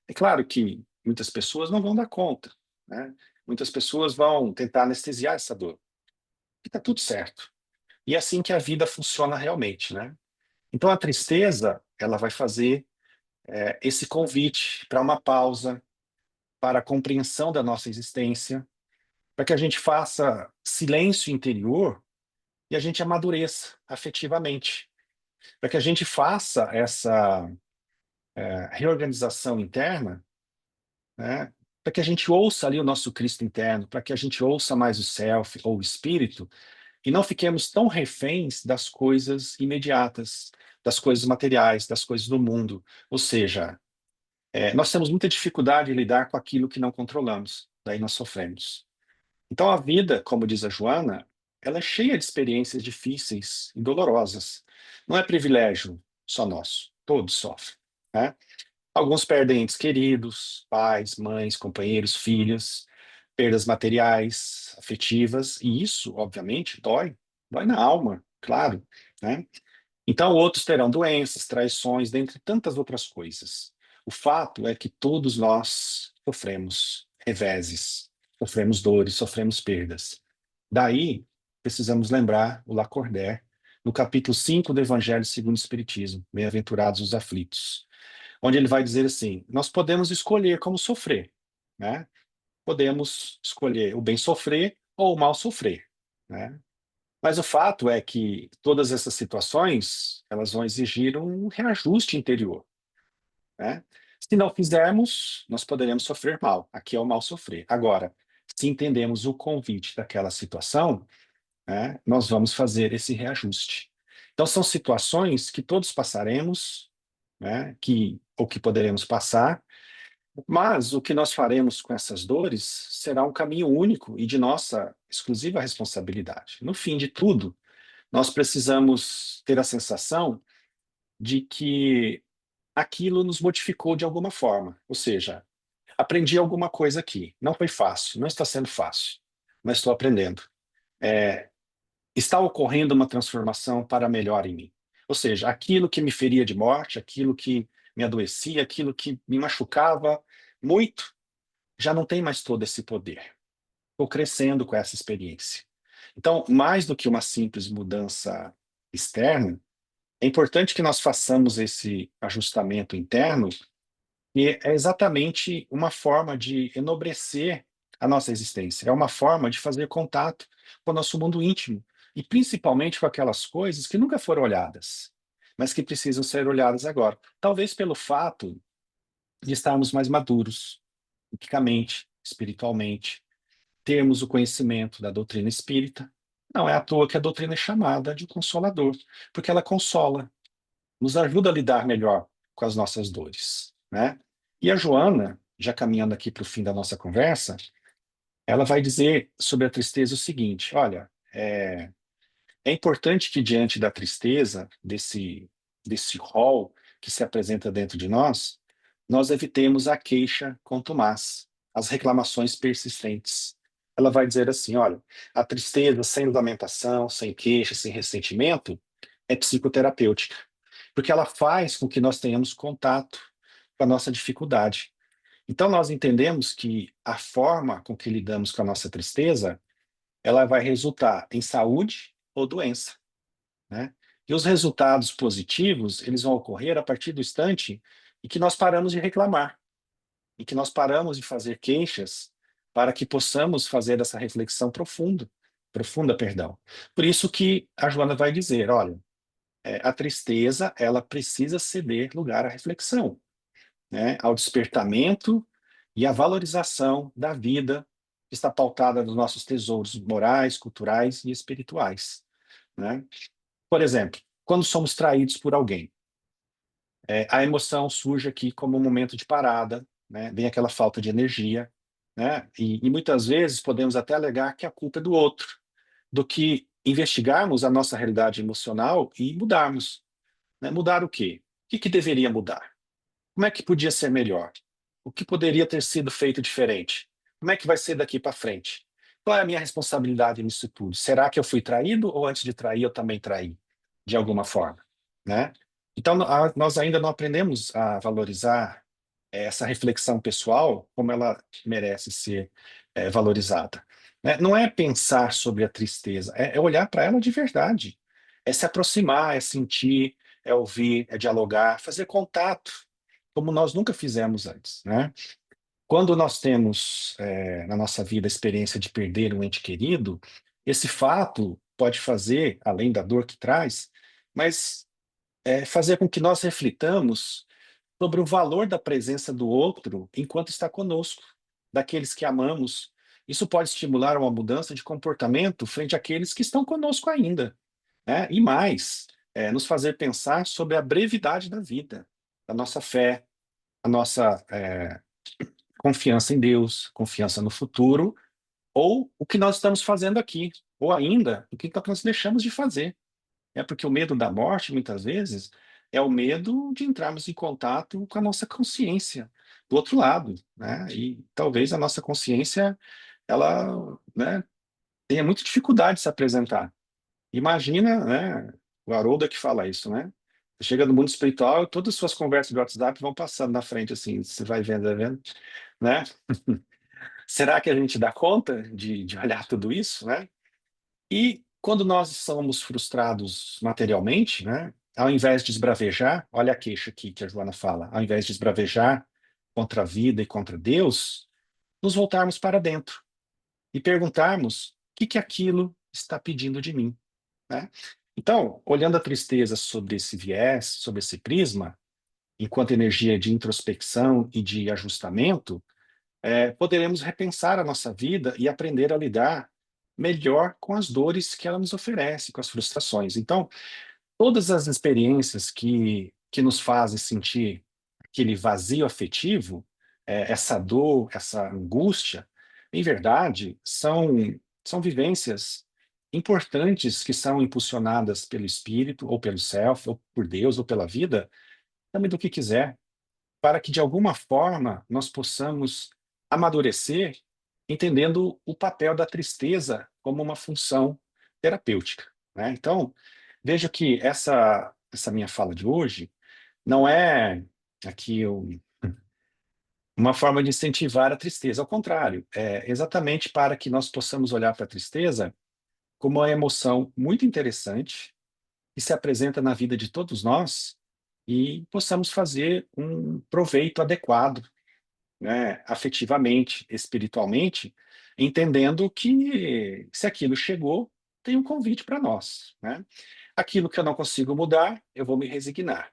É claro que muitas pessoas não vão dar conta, né? Muitas pessoas vão tentar anestesiar essa dor. E está tudo certo. E é assim que a vida funciona realmente, né? Então a tristeza, ela vai fazer esse convite para uma pausa, para a compreensão da nossa existência, para que a gente faça silêncio interior e a gente amadureça afetivamente, para que a gente faça essa reorganização interna, né? Para que a gente ouça ali o nosso Cristo interno, para que a gente ouça mais o self ou o espírito e não fiquemos tão reféns das coisas imediatas, das coisas materiais, das coisas do mundo. Ou seja, nós temos muita dificuldade em lidar com aquilo que não controlamos, daí nós sofremos. Então a vida, como diz a Joana, ela é cheia de experiências difíceis e dolorosas. Não é privilégio só nosso, todos sofrem, né? Alguns perdem entes queridos, pais, mães, companheiros, filhos, perdas materiais, afetivas, e isso, obviamente, dói na alma, claro, né? Então, outros terão doenças, traições, dentre tantas outras coisas. O fato é que todos nós sofremos reveses, sofremos dores, sofremos perdas. Daí, precisamos lembrar o Lacordaire, no capítulo 5 do Evangelho segundo o Espiritismo, Bem-aventurados os aflitos, onde ele vai dizer assim: nós podemos escolher como sofrer, né? Podemos escolher o bem sofrer ou o mal sofrer, né? Mas o fato é que todas essas situações, elas vão exigir um reajuste interior, né? Se não fizermos, nós poderemos sofrer mal. Aqui é o mal sofrer. Agora, se entendemos o convite daquela situação, né, nós vamos fazer esse reajuste. Então, são situações que todos passaremos, né, ou que poderemos passar, mas o que nós faremos com essas dores será um caminho único e de nossa exclusiva responsabilidade. No fim de tudo, nós precisamos ter a sensação de que aquilo nos modificou de alguma forma. Ou seja, aprendi alguma coisa aqui. Não foi fácil, não está sendo fácil, mas estou aprendendo. É, está ocorrendo uma transformação para melhor em mim. Ou seja, aquilo que me feria de morte, aquilo que me adoecia, aquilo que me machucava muito, já não tem mais todo esse poder. Estou crescendo com essa experiência. Então, mais do que uma simples mudança externa, é importante que nós façamos esse ajustamento interno, e é exatamente uma forma de enobrecer a nossa existência, é uma forma de fazer contato com o nosso mundo íntimo, e principalmente com aquelas coisas que nunca foram olhadas, mas que precisam ser olhadas agora. Talvez pelo fato de estarmos mais maduros, psiquicamente, espiritualmente, termos o conhecimento da doutrina espírita. Não é à toa que a doutrina é chamada de consolador, porque ela consola, nos ajuda a lidar melhor com as nossas dores, né? E a Joana, já caminhando aqui para o fim da nossa conversa, ela vai dizer sobre a tristeza o seguinte: olha, é importante que diante da tristeza, desse rol que se apresenta dentro de nós evitemos a queixa contumaz, as reclamações persistentes. Ela vai dizer assim: olha, a tristeza sem lamentação, sem queixa, sem ressentimento, é psicoterapêutica, porque ela faz com que nós tenhamos contato com a nossa dificuldade. Então, nós entendemos que a forma com que lidamos com a nossa tristeza, ela vai resultar em saúde ou doença, né? E os resultados positivos, eles vão ocorrer a partir do instante em que nós paramos de reclamar, em que nós paramos de fazer queixas, para que possamos fazer essa reflexão profunda, perdão. Por isso que a Joana vai dizer, olha, a tristeza, ela precisa ceder lugar à reflexão, né? Ao despertamento e à valorização da vida que está pautada nos nossos tesouros morais, culturais e espirituais, né? Por exemplo, quando somos traídos por alguém, a emoção surge aqui como um momento de parada, né? Vem aquela falta de energia, né? E muitas vezes podemos até alegar que a culpa é do outro, do que investigarmos a nossa realidade emocional e mudarmos. né? Mudar o quê? O que que deveria mudar? Como é que podia ser melhor? O que poderia ter sido feito diferente? Como é que vai ser daqui para frente? Qual é a minha responsabilidade nisso tudo? Será que eu fui traído ou antes de trair eu também traí de alguma forma, né? Então nós ainda não aprendemos a valorizar essa reflexão pessoal como ela merece ser valorizada, né? Não é pensar sobre a tristeza, é olhar para ela de verdade, é se aproximar, é sentir, é ouvir, é dialogar, fazer contato, como nós nunca fizemos antes, né? Quando nós temos na nossa vida a experiência de perder um ente querido, esse fato pode fazer, além da dor que traz, mas fazer com que nós reflitamos sobre o valor da presença do outro enquanto está conosco, daqueles que amamos. Isso pode estimular uma mudança de comportamento frente àqueles que estão conosco ainda, né? E mais, nos fazer pensar sobre a brevidade da vida, da nossa fé, a nossa confiança em Deus, confiança no futuro, ou o que nós estamos fazendo aqui, ou ainda o que nós deixamos de fazer. É porque o medo da morte, muitas vezes, é o medo de entrarmos em contato com a nossa consciência do outro lado, né? E talvez a nossa consciência, ela, né, tenha muita dificuldade de se apresentar. Imagina, né, o Haroldo que fala isso, né? Você chega no mundo espiritual e todas as suas conversas de WhatsApp vão passando na frente, assim, você vai vendo, né? Será que a gente dá conta de olhar tudo isso, né? E quando nós somos frustrados materialmente, né, ao invés de esbravejar, olha a queixa aqui que a Joana fala, ao invés de esbravejar contra a vida e contra Deus, nos voltarmos para dentro e perguntarmos o que que aquilo está pedindo de mim, né? Então, olhando a tristeza sobre esse viés, sobre esse prisma, enquanto energia de introspecção e de ajustamento, poderemos repensar a nossa vida e aprender a lidar melhor com as dores que ela nos oferece, com as frustrações. Então, todas as experiências que nos fazem sentir aquele vazio afetivo, essa dor, essa angústia, em verdade, são vivências importantes que são impulsionadas pelo espírito, ou pelo self, ou por Deus, ou pela vida, também do que quiser, para que de alguma forma nós possamos amadurecer, entendendo o papel da tristeza como uma função terapêutica, né? Então, veja que essa minha fala de hoje não é aqui uma forma de incentivar a tristeza, ao contrário, é exatamente para que nós possamos olhar para a tristeza como uma emoção muito interessante que se apresenta na vida de todos nós e possamos fazer um proveito adequado, né, afetivamente, espiritualmente, entendendo que se aquilo chegou, tem um convite para nós, né? Aquilo que eu não consigo mudar, eu vou me resignar,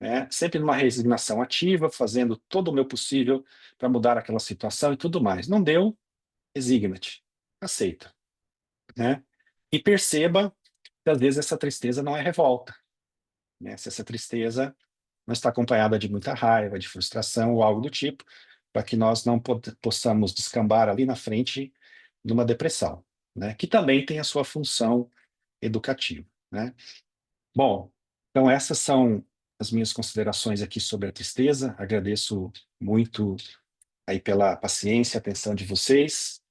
né? Sempre numa resignação ativa, fazendo todo o meu possível para mudar aquela situação e tudo mais. Não deu, resigna-te, aceita, né? E perceba que às vezes essa tristeza não é revolta, né? Se essa tristeza não está acompanhada de muita raiva, de frustração ou algo do tipo, para que nós não possamos descambar ali na frente de uma depressão, né? Que também tem a sua função educativa, né? Bom, então essas são as minhas considerações aqui sobre a tristeza. Agradeço muito aí pela paciência e atenção de vocês.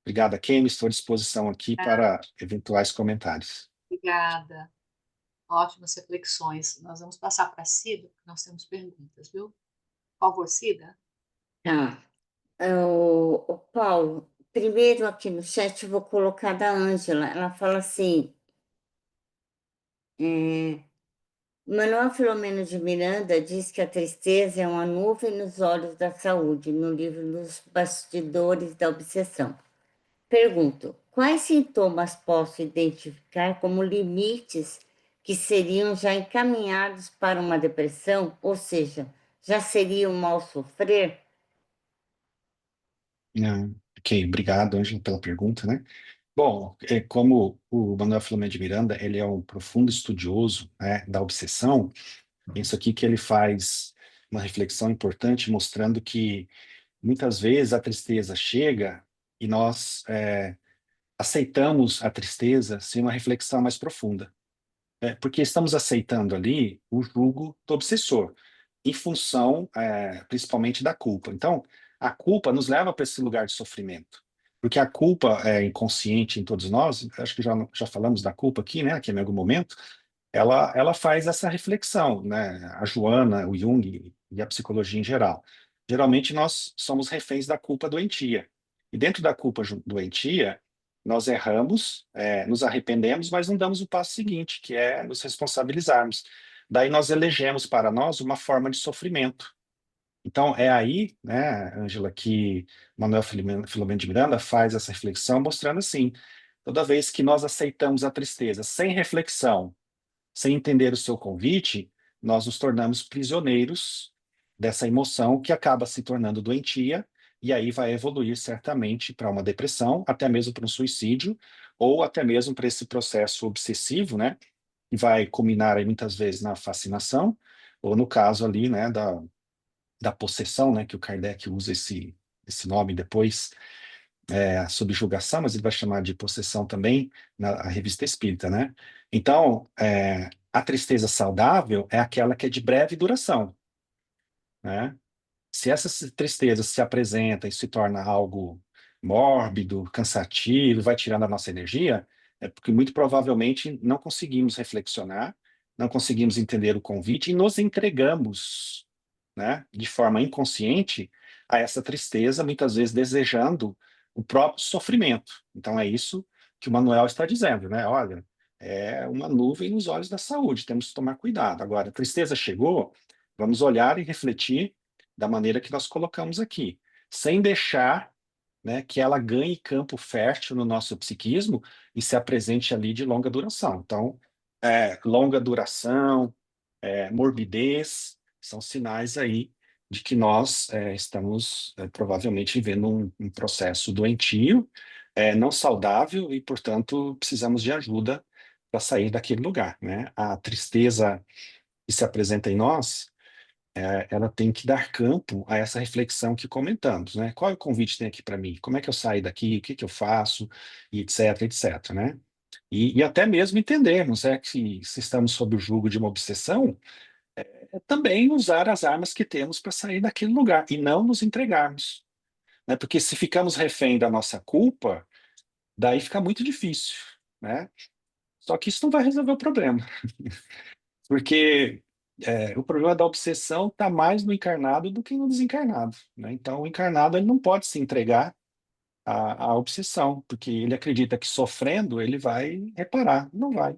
Obrigada, Kemi. Estou à disposição aqui para eventuais comentários. Obrigada. Ótimas reflexões. Nós vamos passar para a Cida, porque nós temos perguntas, viu? Por favor, Cida. Tá. O Paulo, primeiro aqui no chat eu vou colocar da Ângela. Ela fala assim: Manuel Filomeno de Miranda diz que a tristeza é uma nuvem nos olhos da saúde, no livro Dos Bastidores da Obsessão. Pergunto: quais sintomas posso identificar como limites que seriam já encaminhados para uma depressão, ou seja, já seria um mal sofrer? Ok, obrigado, Ângelo, pela pergunta, né? Bom, como o Manuel Filomeno de Miranda, ele é um profundo estudioso, né, da obsessão, penso aqui que ele faz uma reflexão importante mostrando que muitas vezes a tristeza chega e nós aceitamos a tristeza sem uma reflexão mais profunda. porque estamos aceitando ali o jugo do obsessor, em função, principalmente da culpa. Então, a culpa nos leva para esse lugar de sofrimento, porque a culpa é inconsciente em todos nós, acho que já falamos da culpa aqui, né, aqui em algum momento, ela faz essa reflexão, né, a Joana, o Jung e a psicologia em geral. Geralmente nós somos reféns da culpa doentia, e dentro da culpa doentia, nós erramos, nos arrependemos, mas não damos o passo seguinte, que é nos responsabilizarmos. Daí nós elegemos para nós uma forma de sofrimento. Então, é aí, né, Ângela, que Manuel Filomeno de Miranda faz essa reflexão, mostrando assim, toda vez que nós aceitamos a tristeza sem reflexão, sem entender o seu convite, nós nos tornamos prisioneiros dessa emoção que acaba se tornando doentia, e aí vai evoluir certamente para uma depressão, até mesmo para um suicídio, ou até mesmo para esse processo obsessivo, né, que vai culminar aí muitas vezes na fascinação, ou no caso ali, né, da possessão, né, que o Kardec usa esse nome depois, a subjugação, mas ele vai chamar de possessão também na revista Espírita, né? Então, a tristeza saudável é aquela que é de breve duração, né? Se essa tristeza se apresenta e se torna algo mórbido, cansativo, vai tirando a nossa energia, é porque muito provavelmente não conseguimos reflexionar, não conseguimos entender o convite e nos entregamos, né, de forma inconsciente a essa tristeza, muitas vezes desejando o próprio sofrimento. Então é isso que o Manuel está dizendo, né? Olha, é uma nuvem nos olhos da saúde, temos que tomar cuidado. Agora, a tristeza chegou, vamos olhar e refletir da maneira que nós colocamos aqui, sem deixar, né, que ela ganhe campo fértil no nosso psiquismo e se apresente ali de longa duração. Então, longa duração, morbidez, são sinais aí de que nós estamos provavelmente vivendo um processo doentio, não saudável e, portanto, precisamos de ajuda para sair daquele lugar, né? A tristeza que se apresenta em nós, ela tem que dar campo a essa reflexão que comentamos, né? Qual é o convite que tem aqui para mim? Como é que eu saio daqui? O que que eu faço? E etc, etc, né? E até mesmo entendermos, que se estamos sob o jugo de uma obsessão, também usar as armas que temos para sair daquele lugar e não nos entregarmos, né? Porque se ficamos refém da nossa culpa, daí fica muito difícil, né? Só que isso não vai resolver o problema, porque o problema da obsessão está mais no encarnado do que no desencarnado, né? Então, o encarnado ele não pode se entregar à obsessão, porque ele acredita que sofrendo ele vai reparar, não vai,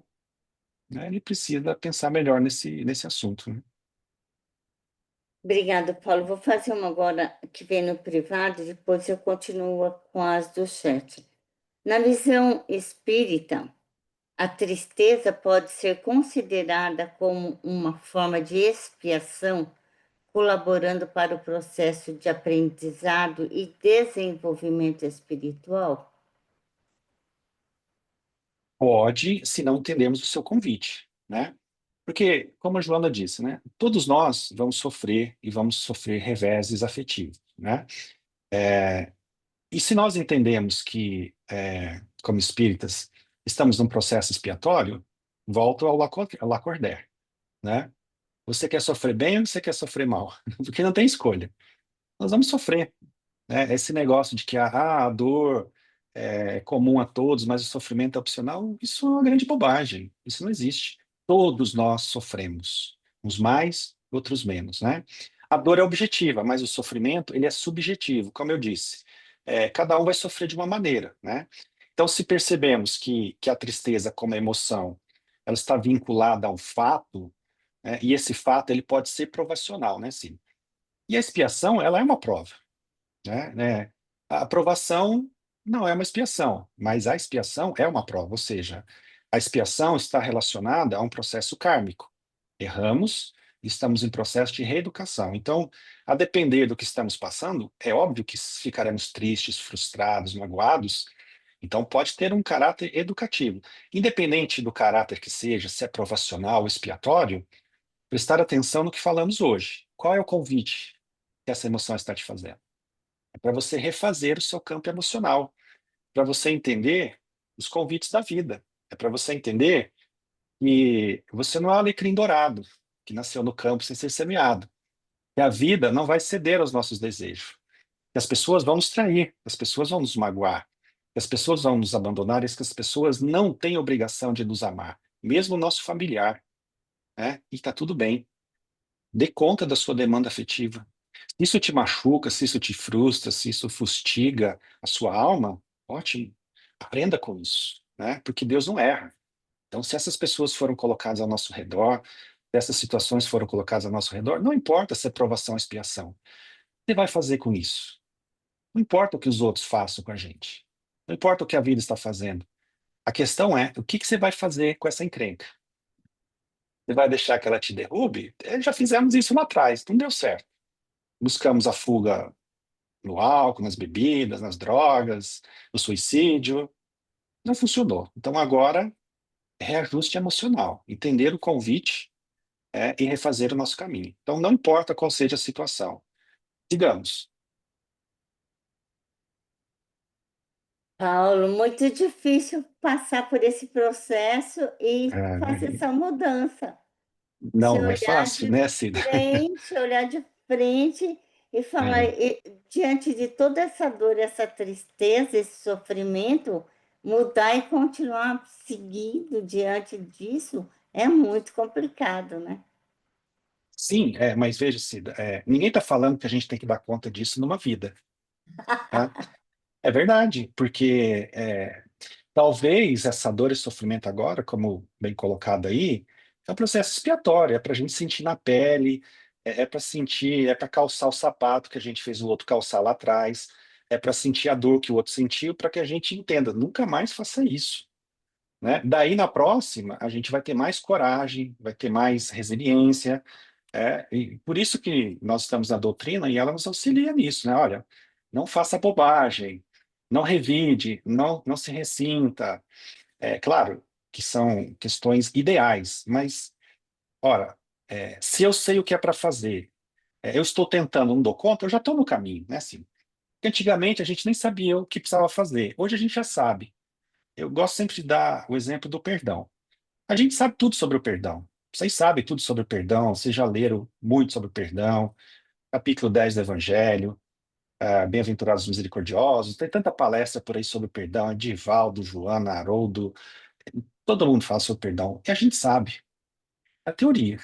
né? Ele precisa pensar melhor nesse assunto, né? Obrigada, Paulo. Vou fazer uma agora que vem no privado, depois eu continuo com as do chat. Na visão espírita, a tristeza pode ser considerada como uma forma de expiação, colaborando para o processo de aprendizado e desenvolvimento espiritual? Pode, se não entendemos o seu convite, né? Porque, como a Joana disse, né? Todos nós vamos sofrer e vamos sofrer reveses afetivos, né? E se nós entendemos que, como espíritas, estamos num processo expiatório, volto ao Lacordaire, né? Você quer sofrer bem ou você quer sofrer mal? Porque não tem escolha. Nós vamos sofrer, né? Esse negócio de que a dor é comum a todos, mas o sofrimento é opcional, isso é uma grande bobagem. Isso não existe. Todos nós sofremos, uns mais, outros menos, né? A dor é objetiva, mas o sofrimento ele é subjetivo, como eu disse. Cada um vai sofrer de uma maneira, né? Então, se percebemos que a tristeza como emoção, ela está vinculada a um fato, né? E esse fato ele pode ser provacional, né, sim? E a expiação, ela é uma prova, né? A aprovação não é uma expiação, mas a expiação é uma prova, ou seja, a expiação está relacionada a um processo kármico. Erramos, estamos em processo de reeducação. Então, a depender do que estamos passando, é óbvio que ficaremos tristes, frustrados, magoados. Então, pode ter um caráter educativo. Independente do caráter que seja, se é provacional ou expiatório, prestar atenção no que falamos hoje. Qual é o convite que essa emoção está te fazendo? É para você refazer o seu campo emocional, para você entender os convites da vida. É para você entender que você não é um alecrim dourado, que nasceu no campo sem ser semeado. Que a vida não vai ceder aos nossos desejos. Que as pessoas vão nos trair, que as pessoas vão nos magoar, que as pessoas vão nos abandonar, e que as pessoas não têm obrigação de nos amar, mesmo o nosso familiar, né? E está tudo bem. Dê conta da sua demanda afetiva. Se isso te machuca, se isso te frustra, se isso fustiga a sua alma, ótimo. Aprenda com isso, né? Porque Deus não erra. Então, se essas pessoas foram colocadas ao nosso redor, se essas situações foram colocadas ao nosso redor, não importa se é provação ou expiação. O que você vai fazer com isso? Não importa o que os outros façam com a gente. Não importa o que a vida está fazendo. A questão é, o que que você vai fazer com essa encrenca? Você vai deixar que ela te derrube? Já fizemos isso lá atrás, não deu certo. Buscamos a fuga no álcool, nas bebidas, nas drogas, no suicídio. Não funcionou. Então agora, reajuste emocional. Entender o convite e refazer o nosso caminho. Então não importa qual seja a situação. Digamos, Paulo, muito difícil passar por esse processo e fazer é, essa mudança. Se não é olhar fácil, de né, Cida? frente, olhar de frente e falar, É. diante de toda essa dor, essa tristeza, esse sofrimento, mudar e continuar seguindo diante disso é muito complicado, né? Sim, mas veja, Cida, ninguém está falando que a gente tem que dar conta disso numa vida, tá? É verdade, porque talvez essa dor e sofrimento agora, como bem colocado aí, é um processo expiatório, é para a gente sentir na pele, para sentir, é para calçar o sapato que a gente fez o outro calçar lá atrás, é para sentir a dor que o outro sentiu, para que a gente entenda, nunca mais faça isso, né? Daí na próxima, a gente vai ter mais coragem, vai ter mais resiliência, e por isso que nós estamos na doutrina e ela nos auxilia nisso, né? Olha, não faça bobagem, não revide, não se ressinta. É claro que são questões ideais, mas, ora, se eu sei o que é para fazer, eu estou tentando, não dou conta, eu já estou no caminho, né? Assim, porque antigamente a gente nem sabia o que precisava fazer, hoje a gente já sabe. Eu gosto sempre de dar o exemplo do perdão. A gente sabe tudo sobre o perdão. Vocês sabem tudo sobre o perdão, vocês já leram muito sobre o perdão, capítulo 10 do Evangelho, Bem-aventurados os misericordiosos, tem tanta palestra por aí sobre o perdão, Edivaldo, Joana, Haroldo, todo mundo fala sobre perdão, e a gente sabe, é a teoria.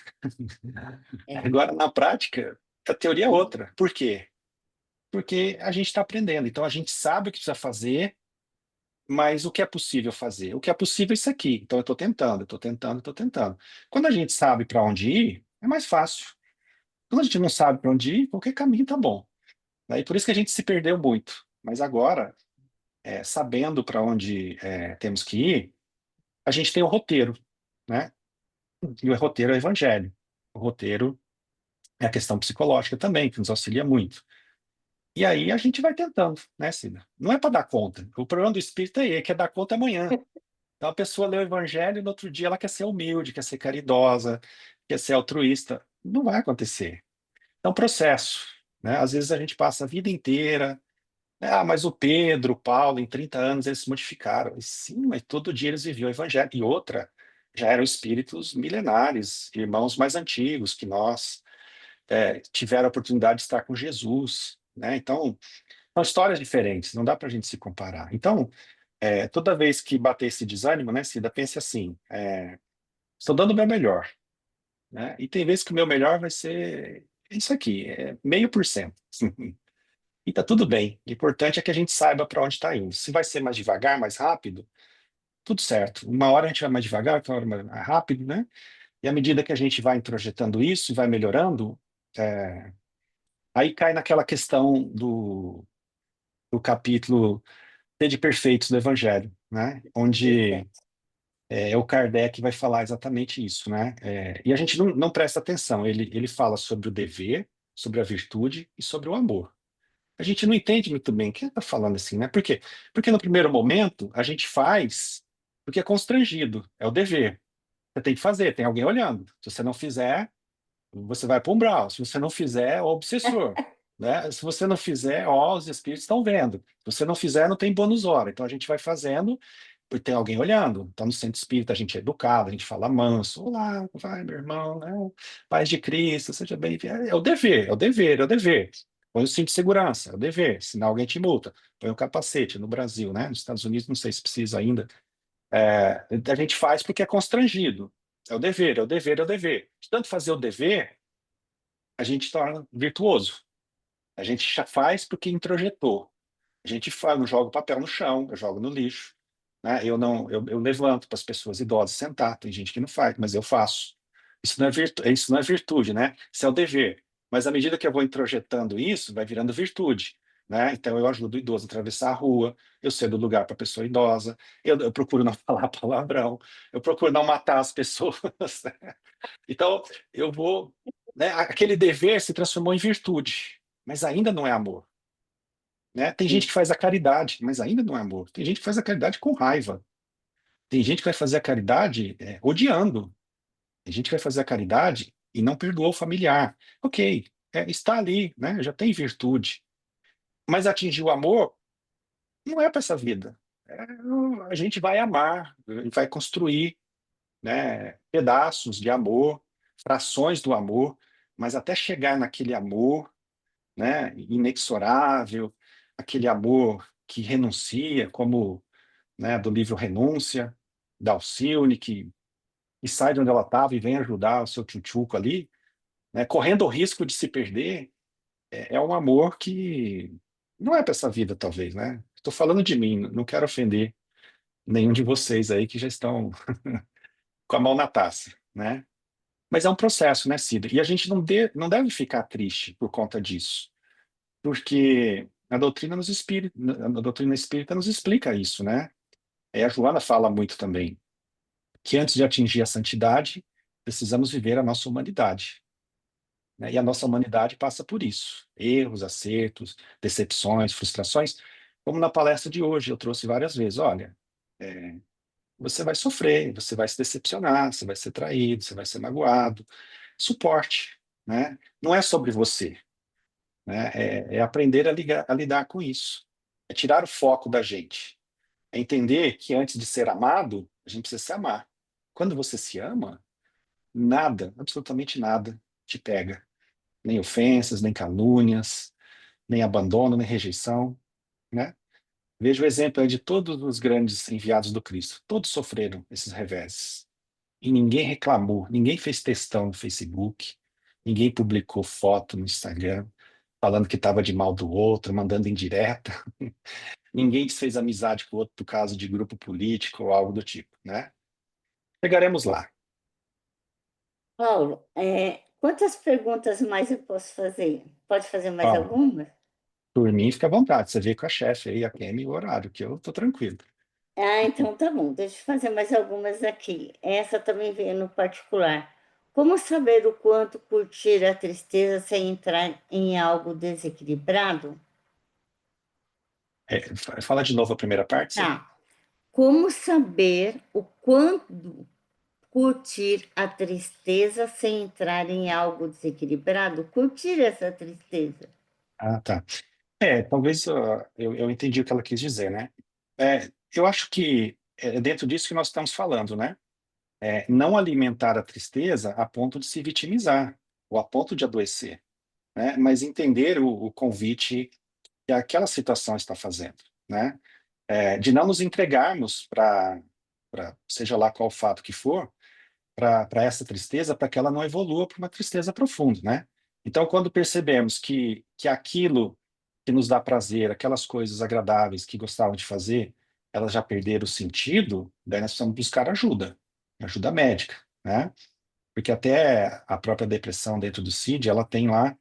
É. Agora, na prática, a teoria é outra. Por quê? Porque a gente está aprendendo, então a gente sabe o que precisa fazer, mas o que é possível fazer? O que é possível é isso aqui, então eu estou tentando, estou tentando, estou tentando. Quando a gente sabe para onde ir, é mais fácil. Quando a gente não sabe para onde ir, qualquer caminho tá bom. Né? E por isso que a gente se perdeu muito. Mas agora, sabendo para onde temos que ir, a gente tem o roteiro, né? E o roteiro é o evangelho. O roteiro é a questão psicológica também, que nos auxilia muito. E aí a gente vai tentando, né, Cida? Não é para dar conta. O problema do espírito é que é dar conta amanhã. Então a pessoa lê o evangelho e no outro dia ela quer ser humilde, quer ser caridosa, quer ser altruísta. Não vai acontecer. É um processo, né? Às vezes a gente passa a vida inteira. Mas o Pedro, o Paulo, em 30 anos eles se modificaram. E sim, mas todo dia eles viviam o evangelho. E outra, já eram espíritos milenares, irmãos mais antigos que nós, tiveram a oportunidade de estar com Jesus, né? Então, são histórias diferentes, não dá para a gente se comparar. Então, toda vez que bater esse desânimo, né, Cida, pense assim, estou dando o meu melhor, né? E tem vezes que o meu melhor vai ser isso aqui, 0,5%. E tá tudo bem. O importante é que a gente saiba para onde está indo. Se vai ser mais devagar, mais rápido, tudo certo. Uma hora a gente vai mais devagar, outra hora mais rápido, né? E à medida que a gente vai introjetando isso e vai melhorando, é, aí cai naquela questão do capítulo de Perfeitos do Evangelho, né? Onde o Kardec vai falar exatamente isso, né? E a gente não presta atenção. Ele fala sobre o dever, sobre a virtude e sobre o amor. A gente não entende muito bem o que ele está falando assim, né? Por quê? Porque no primeiro momento a gente faz porque é constrangido, é o dever. Você tem que fazer, tem alguém olhando. Se você não fizer, você vai para o umbral. Se você não fizer, é o obsessor. Né? Se você não fizer, ó, os espíritos estão vendo. Se você não fizer, não tem bônus hora. Então a gente vai fazendo tem alguém olhando. Então, no centro espírita, a gente é educado, a gente fala manso. Olá, vai, meu irmão, né? Paz de Cristo, seja bem-vindo. É o dever, é o dever, é o dever. Põe o cinto de segurança, é o dever, senão alguém te multa. Põe o capacete no Brasil, né? Nos Estados Unidos, não sei se precisa ainda. A gente faz porque é constrangido. É o dever, é o dever, é o dever. De tanto fazer o dever, a gente torna virtuoso. A gente já faz porque introjetou. A gente faz, eu jogo papel no chão, eu jogo no lixo, né? Eu não, eu levanto para as pessoas idosas sentar. Tem gente que não faz, mas eu faço. Isso não é virtude, né? Isso é o dever. Mas à medida que eu vou introjetando isso, vai virando virtude, né? Então eu ajudo o idoso a atravessar a rua, eu cedo lugar para a pessoa idosa, eu procuro não falar palavrão, eu procuro não matar as pessoas. Né? Então eu vou, né? Aquele dever se transformou em virtude, mas ainda não é amor. Né? Tem gente que faz a caridade, mas ainda não é amor. Tem gente que faz a caridade com raiva. Tem gente que vai fazer a caridade odiando. Tem gente que vai fazer a caridade e não perdoou o familiar. Ok, está ali, né? Já tem virtude. Mas atingir o amor não é para essa vida. É, a gente vai amar, a gente vai construir, né, pedaços de amor, frações do amor, mas até chegar naquele amor, né, inexorável, aquele amor que renuncia, como, né, do livro Renúncia, da Alcione, que sai de onde ela estava e vem ajudar o seu tchutchuco ali, né, correndo o risco de se perder, é um amor que não é para essa vida, talvez, né? Estou falando de mim, não quero ofender nenhum de vocês aí que já estão com a mão na taça, né? Mas é um processo, né, Cida? E a gente não deve ficar triste por conta disso, porque a doutrina espírita nos explica isso, né? A Joana fala muito também que antes de atingir a santidade, precisamos viver a nossa humanidade. Né? E a nossa humanidade passa por isso: erros, acertos, decepções, frustrações. Como na palestra de hoje, eu trouxe várias vezes: olha, é, você vai sofrer, você vai se decepcionar, você vai ser traído, você vai ser magoado. Suporte, né? Não é sobre você, né? É aprender a lidar com isso. É tirar o foco da gente. É entender que antes de ser amado, a gente precisa se amar. Quando você se ama, nada, absolutamente nada, te pega. Nem ofensas, nem calúnias, nem abandono, nem rejeição, né? Veja o exemplo aí de todos os grandes enviados do Cristo. Todos sofreram esses reveses. E ninguém reclamou, ninguém fez textão no Facebook, ninguém publicou foto no Instagram falando que estava de mal do outro, mandando indireta. Ninguém fez amizade com o outro por causa de grupo político ou algo do tipo, né? Chegaremos lá. Paulo, quantas perguntas mais eu posso fazer? Pode fazer mais Ó, algumas? por mim, fica à vontade. Você vê com a chefe aí, a Kemi, o horário, que eu tô tranquilo. Ah, então tá bom. Deixa eu fazer mais algumas aqui. Essa também veio no particular. Como saber o quanto curtir a tristeza sem entrar em algo desequilibrado? Fala de novo a primeira parte, Cê. Tá. Como saber o quanto curtir a tristeza sem entrar em algo desequilibrado? Curtir essa tristeza. Ah, tá. Talvez eu entendi o que ela quis dizer, né? Eu acho que é dentro disso que nós estamos falando, né? Não alimentar a tristeza a ponto de se vitimizar ou a ponto de adoecer, né? Mas entender o convite que aquela situação está fazendo, né? De não nos entregarmos seja lá qual fato que for, para essa tristeza, para que ela não evolua para uma tristeza profunda, né? Então, quando percebemos que aquilo que nos dá prazer, aquelas coisas agradáveis que gostavam de fazer, elas já perderam o sentido, daí nós precisamos buscar ajuda, ajuda médica, né? Porque até a própria depressão dentro do CID, ela tem lá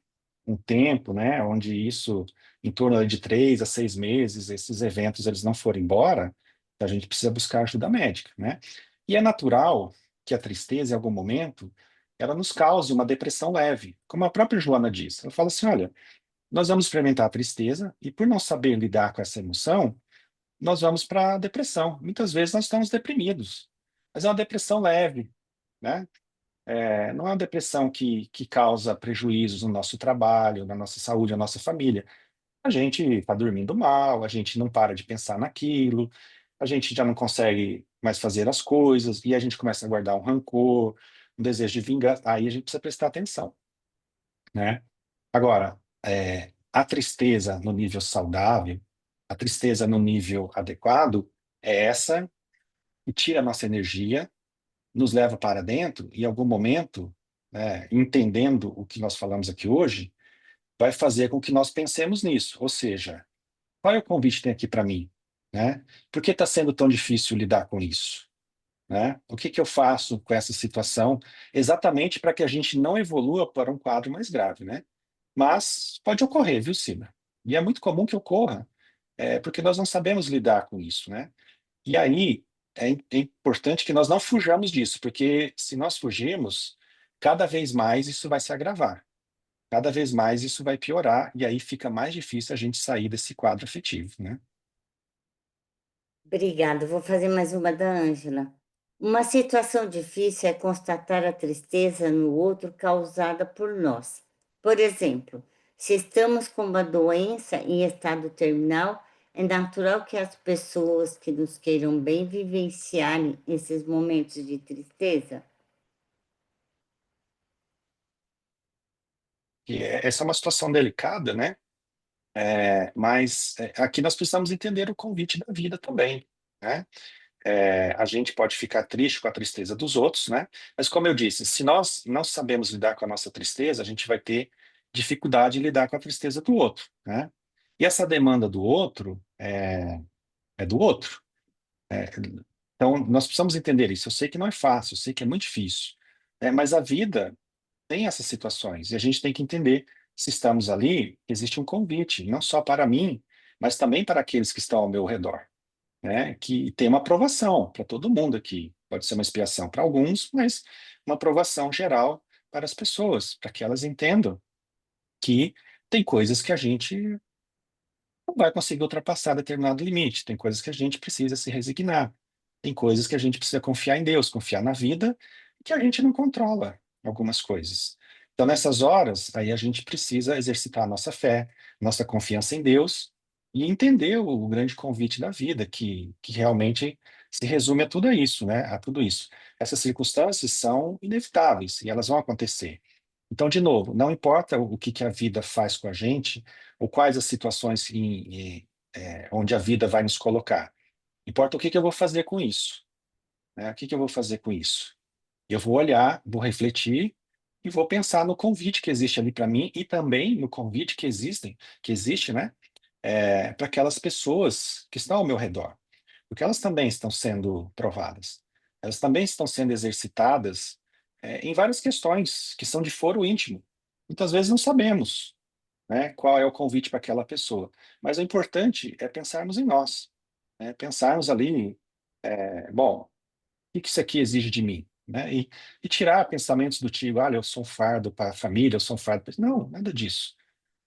um tempo, né, onde isso, em torno de 3 a 6 meses, esses eventos eles não forem embora, a gente precisa buscar ajuda médica, né? E é natural que a tristeza, em algum momento, ela nos cause uma depressão leve, como a própria Joana diz. Ela fala assim, olha, nós vamos experimentar a tristeza e por não saber lidar com essa emoção, nós vamos para a depressão. Muitas vezes nós estamos deprimidos, mas é uma depressão leve, né? Não é uma depressão que causa prejuízos no nosso trabalho, na nossa saúde, na nossa família. A gente está dormindo mal, a gente não para de pensar naquilo, a gente já não consegue mais fazer as coisas, e a gente começa a guardar um rancor, um desejo de vingança, aí a gente precisa prestar atenção, né? Agora, a tristeza no nível saudável, a tristeza no nível adequado, é essa que tira a nossa energia, nos leva para dentro, e em algum momento, né, entendendo o que nós falamos aqui hoje, vai fazer com que nós pensemos nisso. Ou seja, qual é o convite que tem aqui para mim? Né? Por que está sendo tão difícil lidar com isso? Né? O que que eu faço com essa situação exatamente para que a gente não evolua para um quadro mais grave, né? Mas pode ocorrer, viu, Cida? E é muito comum que ocorra, porque nós não sabemos lidar com isso, né? E aí é importante que nós não fujamos disso, porque se nós fugirmos, cada vez mais isso vai se agravar, cada vez mais isso vai piorar, e aí fica mais difícil a gente sair desse quadro afetivo, né? Obrigada. Vou fazer mais uma da Ângela. Uma situação difícil é constatar a tristeza no outro causada por nós. Por exemplo, se estamos com uma doença em estado terminal, é natural que as pessoas que nos queiram bem vivenciarem esses momentos de tristeza. Essa é uma situação delicada, né? Mas aqui nós precisamos entender o convite da vida também, né? A gente pode ficar triste com a tristeza dos outros, né? Mas como eu disse, se nós não sabemos lidar com a nossa tristeza, a gente vai ter dificuldade em lidar com a tristeza do outro, né? E essa demanda do outro é do outro. É, então, nós precisamos entender isso. Eu sei que não é fácil, eu sei que é muito difícil, mas a vida tem essas situações e a gente tem que entender se estamos ali, existe um convite, não só para mim, mas também para aqueles que estão ao meu redor, né? Que tem uma aprovação para todo mundo aqui. Pode ser uma expiação para alguns, mas uma aprovação geral para as pessoas, para que elas entendam que tem coisas que a gente não vai conseguir ultrapassar determinado limite. Tem coisas que a gente precisa se resignar. Tem coisas que a gente precisa confiar em Deus, confiar na vida, que a gente não controla algumas coisas. Então, nessas horas, aí a gente precisa exercitar a nossa fé, nossa confiança em Deus e entender o grande convite da vida, que realmente se resume a tudo isso, né? A tudo isso. Essas circunstâncias são inevitáveis e elas vão acontecer. Então, de novo, não importa o que que a vida faz com a gente, ou quais as situações onde a vida vai nos colocar. Importa o que que eu vou fazer com isso, né? O que que eu vou fazer com isso? Eu vou olhar, vou refletir e vou pensar no convite que existe ali para mim e também no convite que existe, né? Para aquelas pessoas que estão ao meu redor, porque elas também estão sendo provadas, elas também estão sendo exercitadas, em várias questões que são de foro íntimo. Muitas vezes não sabemos, né, qual é o convite para aquela pessoa. Mas o importante é pensarmos em nós, né, pensarmos ali, bom, o que que isso aqui exige de mim? Né, e tirar pensamentos do tipo, olha, eu sou um fardo para a família, eu sou um fardo para... Não, nada disso.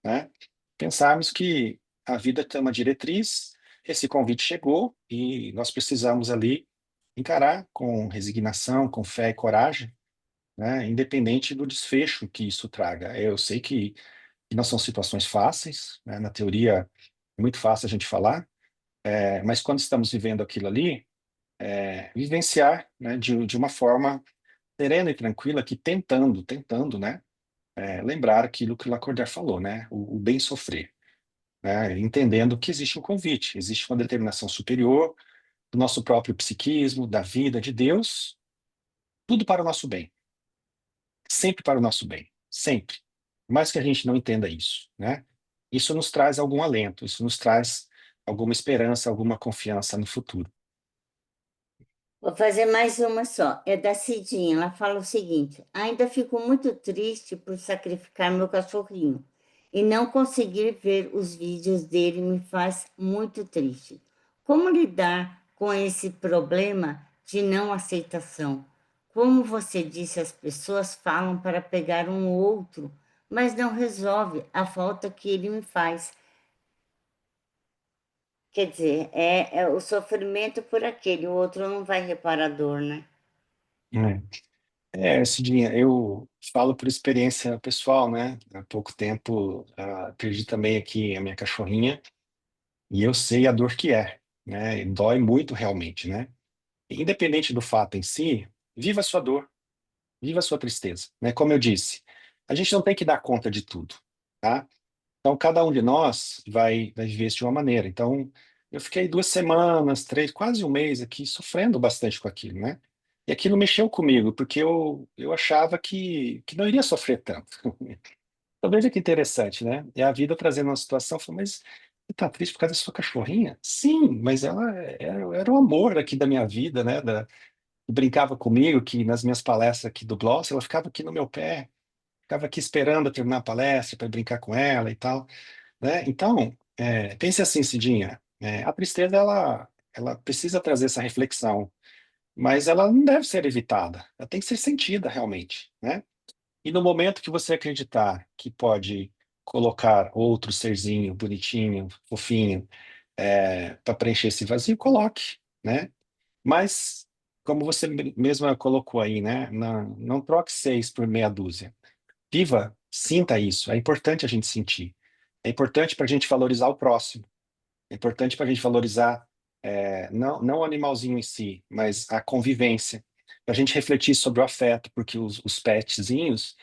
Né? Pensarmos que a vida tem uma diretriz, esse convite chegou e nós precisamos ali encarar com resignação, com fé e coragem, né, independente do desfecho que isso traga. Eu sei que não são situações fáceis, né? Na teoria é muito fácil a gente falar, mas quando estamos vivendo aquilo ali, vivenciar, né, de uma forma serena e tranquila, que tentando, né, lembrar aquilo que o Lacordaire falou, né, o bem sofrer, né, entendendo que existe um convite, existe uma determinação superior do nosso próprio psiquismo, da vida, de Deus, tudo para o nosso bem, sempre para o nosso bem, sempre. Por mais que a gente não entenda isso, né? Isso nos traz algum alento, isso nos traz alguma esperança, alguma confiança no futuro. Vou fazer mais uma só. É da Cidinha. Ela fala o seguinte: ainda fico muito triste por sacrificar meu cachorrinho e não conseguir ver os vídeos dele me faz muito triste. Como lidar com esse problema de não aceitação? Como você disse, as pessoas falam para pegar um outro, mas não resolve a falta que ele me faz. Quer dizer, é o sofrimento por aquele, o outro não vai reparar a dor, né? Cidinha, eu falo por experiência pessoal, né? Há pouco tempo, perdi também aqui a minha cachorrinha e eu sei a dor que é, né? E dói muito realmente, né? Independente do fato em si, viva a sua dor, viva a sua tristeza, né? Como eu disse, a gente não tem que dar conta de tudo, tá? Então, cada um de nós vai viver isso de uma maneira. Então, eu fiquei 2 semanas, três, quase um mês aqui sofrendo bastante com aquilo, né? E aquilo mexeu comigo, porque eu achava que não iria sofrer tanto. Então, veja que interessante, né? É a vida trazendo uma situação, falou, mas você tá triste por causa da sua cachorrinha? Sim, mas ela era o amor aqui da minha vida, né? Que brincava comigo, que nas minhas palestras aqui do Bloss, ela ficava aqui no meu pé, ficava aqui esperando eu terminar a palestra para brincar com ela e tal, né? Então, pense assim, Cidinha, a tristeza, ela precisa trazer essa reflexão, mas ela não deve ser evitada, ela tem que ser sentida realmente, né? E no momento que você acreditar que pode colocar outro serzinho bonitinho, fofinho, para preencher esse vazio, coloque, né? Mas, como você mesma colocou aí, né? Não troque 6 por meia dúzia. Viva, sinta isso. É importante a gente sentir. É importante para a gente valorizar o próximo. É importante para a gente valorizar, não o animalzinho em si, mas a convivência. Para a gente refletir sobre o afeto, porque os petzinhos,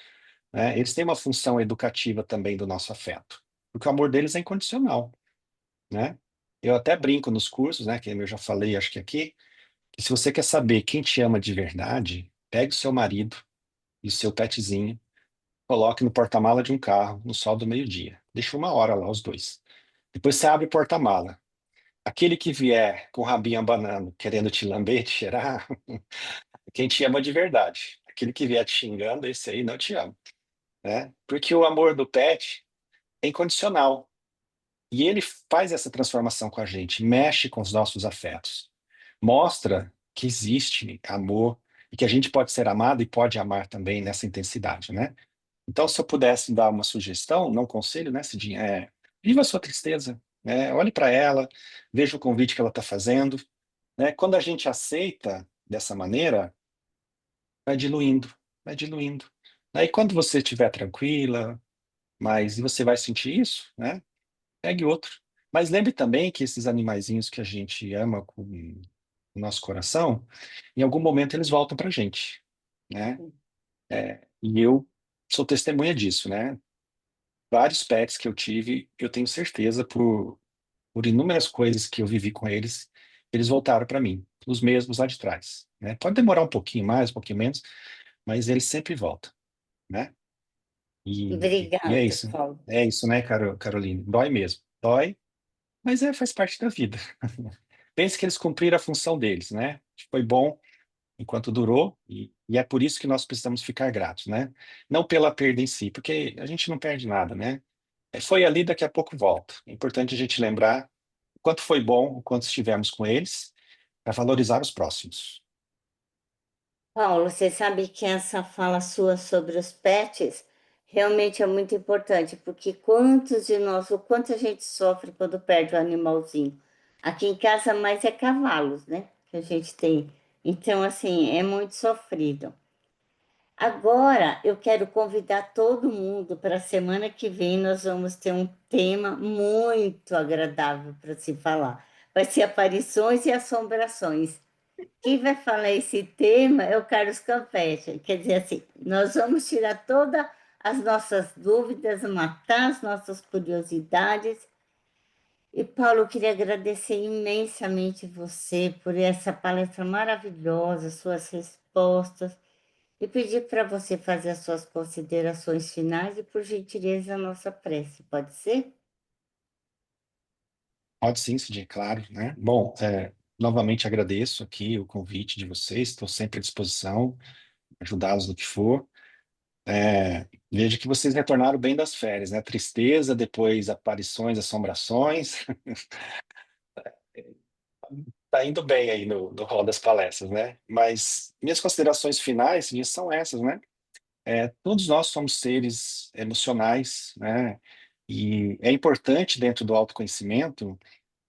né, eles têm uma função educativa também do nosso afeto. Porque o amor deles é incondicional, né? Eu até brinco nos cursos, né, que eu já falei, acho que aqui, que se você quer saber quem te ama de verdade, pegue o seu marido e o seu petzinho, coloque no porta-mala de um carro no sol do meio-dia. Deixa 1 hora lá, os dois. Depois você abre o porta-mala. Aquele que vier com o rabinho abanando, querendo te lamber, te cheirar, quem te ama de verdade. Aquele que vier te xingando, esse aí não te ama, né? Porque o amor do pet é incondicional. E ele faz essa transformação com a gente, mexe com os nossos afetos. Mostra que existe amor e que a gente pode ser amado e pode amar também nessa intensidade, né? Então, se eu pudesse dar uma sugestão, não conselho, né, Cidinha, viva a sua tristeza, né? Olhe para ela, veja o convite que ela está fazendo, né? Quando a gente aceita dessa maneira, vai diluindo, vai diluindo. Aí, quando você estiver tranquila, mas você vai sentir isso, né? Pegue outro. Mas lembre também que esses animaizinhos que a gente ama com o nosso coração, em algum momento eles voltam para a gente, né? E eu sou testemunha disso, né? Vários pets que eu tive, eu tenho certeza, por inúmeras coisas que eu vivi com eles, eles voltaram para mim, os mesmos lá de trás, né? Pode demorar um pouquinho mais, um pouquinho menos, mas eles sempre voltam, né? E é Obrigada, isso. Paulo. É isso, né, Caroline? Dói mesmo. Dói, mas faz parte da vida. Pense que eles cumpriram a função deles, né? Foi bom enquanto durou, e é por isso que nós precisamos ficar gratos, né? Não pela perda em si, porque a gente não perde nada, né? Foi ali, daqui a pouco volta. É importante a gente lembrar o quanto foi bom, o quanto estivemos com eles, para valorizar os próximos. Paulo, você sabe que essa fala sua sobre os pets realmente é muito importante, porque quantos de nós, o quanto a gente sofre quando perde o animalzinho? Aqui em casa mais é cavalos, né? Que a gente tem. Então, assim, é muito sofrido. Agora, eu quero convidar todo mundo para a semana que vem. Nós vamos ter um tema muito agradável para se falar. Vai ser aparições e assombrações. Quem vai falar esse tema é o Carlos Campeche. Quer dizer assim, nós vamos tirar todas as nossas dúvidas, matar as nossas curiosidades. E, Paulo, eu queria agradecer imensamente você por essa palestra maravilhosa, suas respostas, e pedir para você fazer as suas considerações finais e, por gentileza, a nossa prece. Pode ser? Pode sim, Cidinha, claro, né? Bom, novamente agradeço aqui o convite de vocês, estou sempre à disposição, ajudá-los no que for. Vejo que vocês retornaram bem das férias, né? Tristeza, depois aparições, assombrações. Tá indo bem aí no rol das palestras, né? Mas minhas considerações finais Cidinha, são essas, né? Todos nós somos seres emocionais, né? E é importante, dentro do autoconhecimento,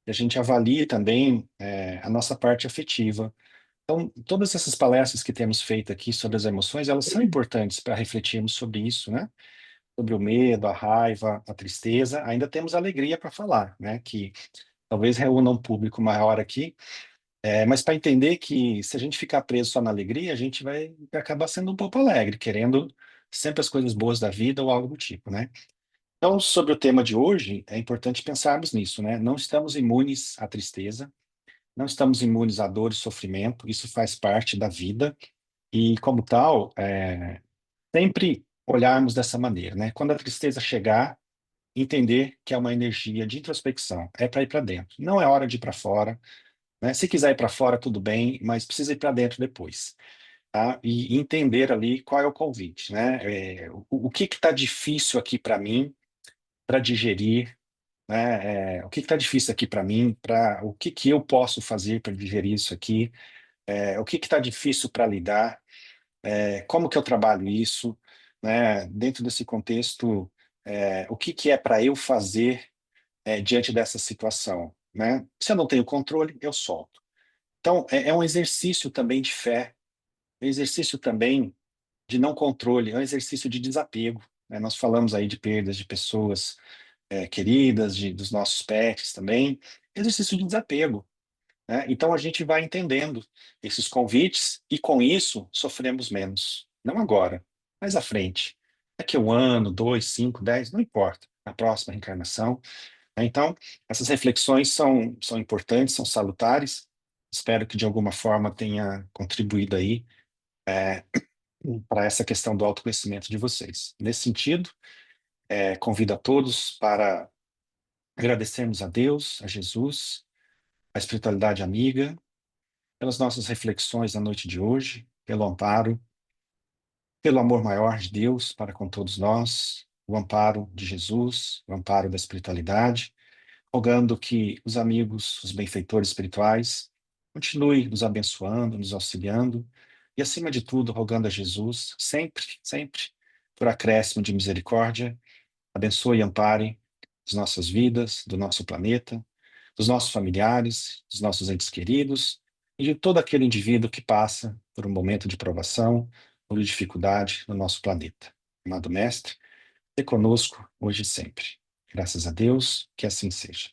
que a gente avalie também a nossa parte afetiva. Então, todas essas palestras que temos feito aqui sobre as emoções, elas são importantes para refletirmos sobre isso, né? Sobre o medo, a raiva, a tristeza. Ainda temos a alegria para falar, né? Que talvez reúna um público maior aqui, mas para entender que se a gente ficar preso só na alegria, a gente vai acabar sendo um pouco alegre, querendo sempre as coisas boas da vida ou algo do tipo, né? Então, sobre o tema de hoje, é importante pensarmos nisso, né? Não estamos imunes à tristeza, não estamos imunes à dor e sofrimento, isso faz parte da vida, e como tal, sempre olharmos dessa maneira, né? Quando a tristeza chegar, entender que é uma energia de introspecção, é para ir para dentro, não é hora de ir para fora, né? Se quiser ir para fora, tudo bem, mas precisa ir para dentro depois, tá? E entender ali qual é o convite, né? O que está difícil aqui para mim, para digerir, né? O que está difícil aqui para mim, o que eu posso fazer para digerir isso aqui, o que está difícil para lidar, como que eu trabalho isso, né? Dentro desse contexto, o que é para eu fazer diante dessa situação, né? Se eu não tenho controle, eu solto. Então, é um exercício também de fé, é um exercício também de não controle, é um exercício de desapego, né? Nós falamos aí de perdas de pessoas queridas, dos nossos pets também, exercício de desapego, né? Então a gente vai entendendo esses convites e com isso sofremos menos. Não agora, mas à frente. Daqui a 1 ano, 2, 5, 10, não importa. Na próxima reencarnação, né? Então, essas reflexões são importantes, são salutares. Espero que de alguma forma tenha contribuído aí para essa questão do autoconhecimento de vocês. Nesse sentido, convido a todos para agradecermos a Deus, a Jesus, a espiritualidade amiga, pelas nossas reflexões na noite de hoje, pelo amparo, pelo amor maior de Deus para com todos nós, o amparo de Jesus, o amparo da espiritualidade, rogando que os amigos, os benfeitores espirituais, continuem nos abençoando, nos auxiliando, e acima de tudo, rogando a Jesus, sempre, sempre, por acréscimo de misericórdia, abençoe e ampare as nossas vidas, do nosso planeta, dos nossos familiares, dos nossos entes queridos e de todo aquele indivíduo que passa por um momento de provação ou de dificuldade no nosso planeta. Amado Mestre, esteja conosco hoje e sempre. Graças a Deus, que assim seja.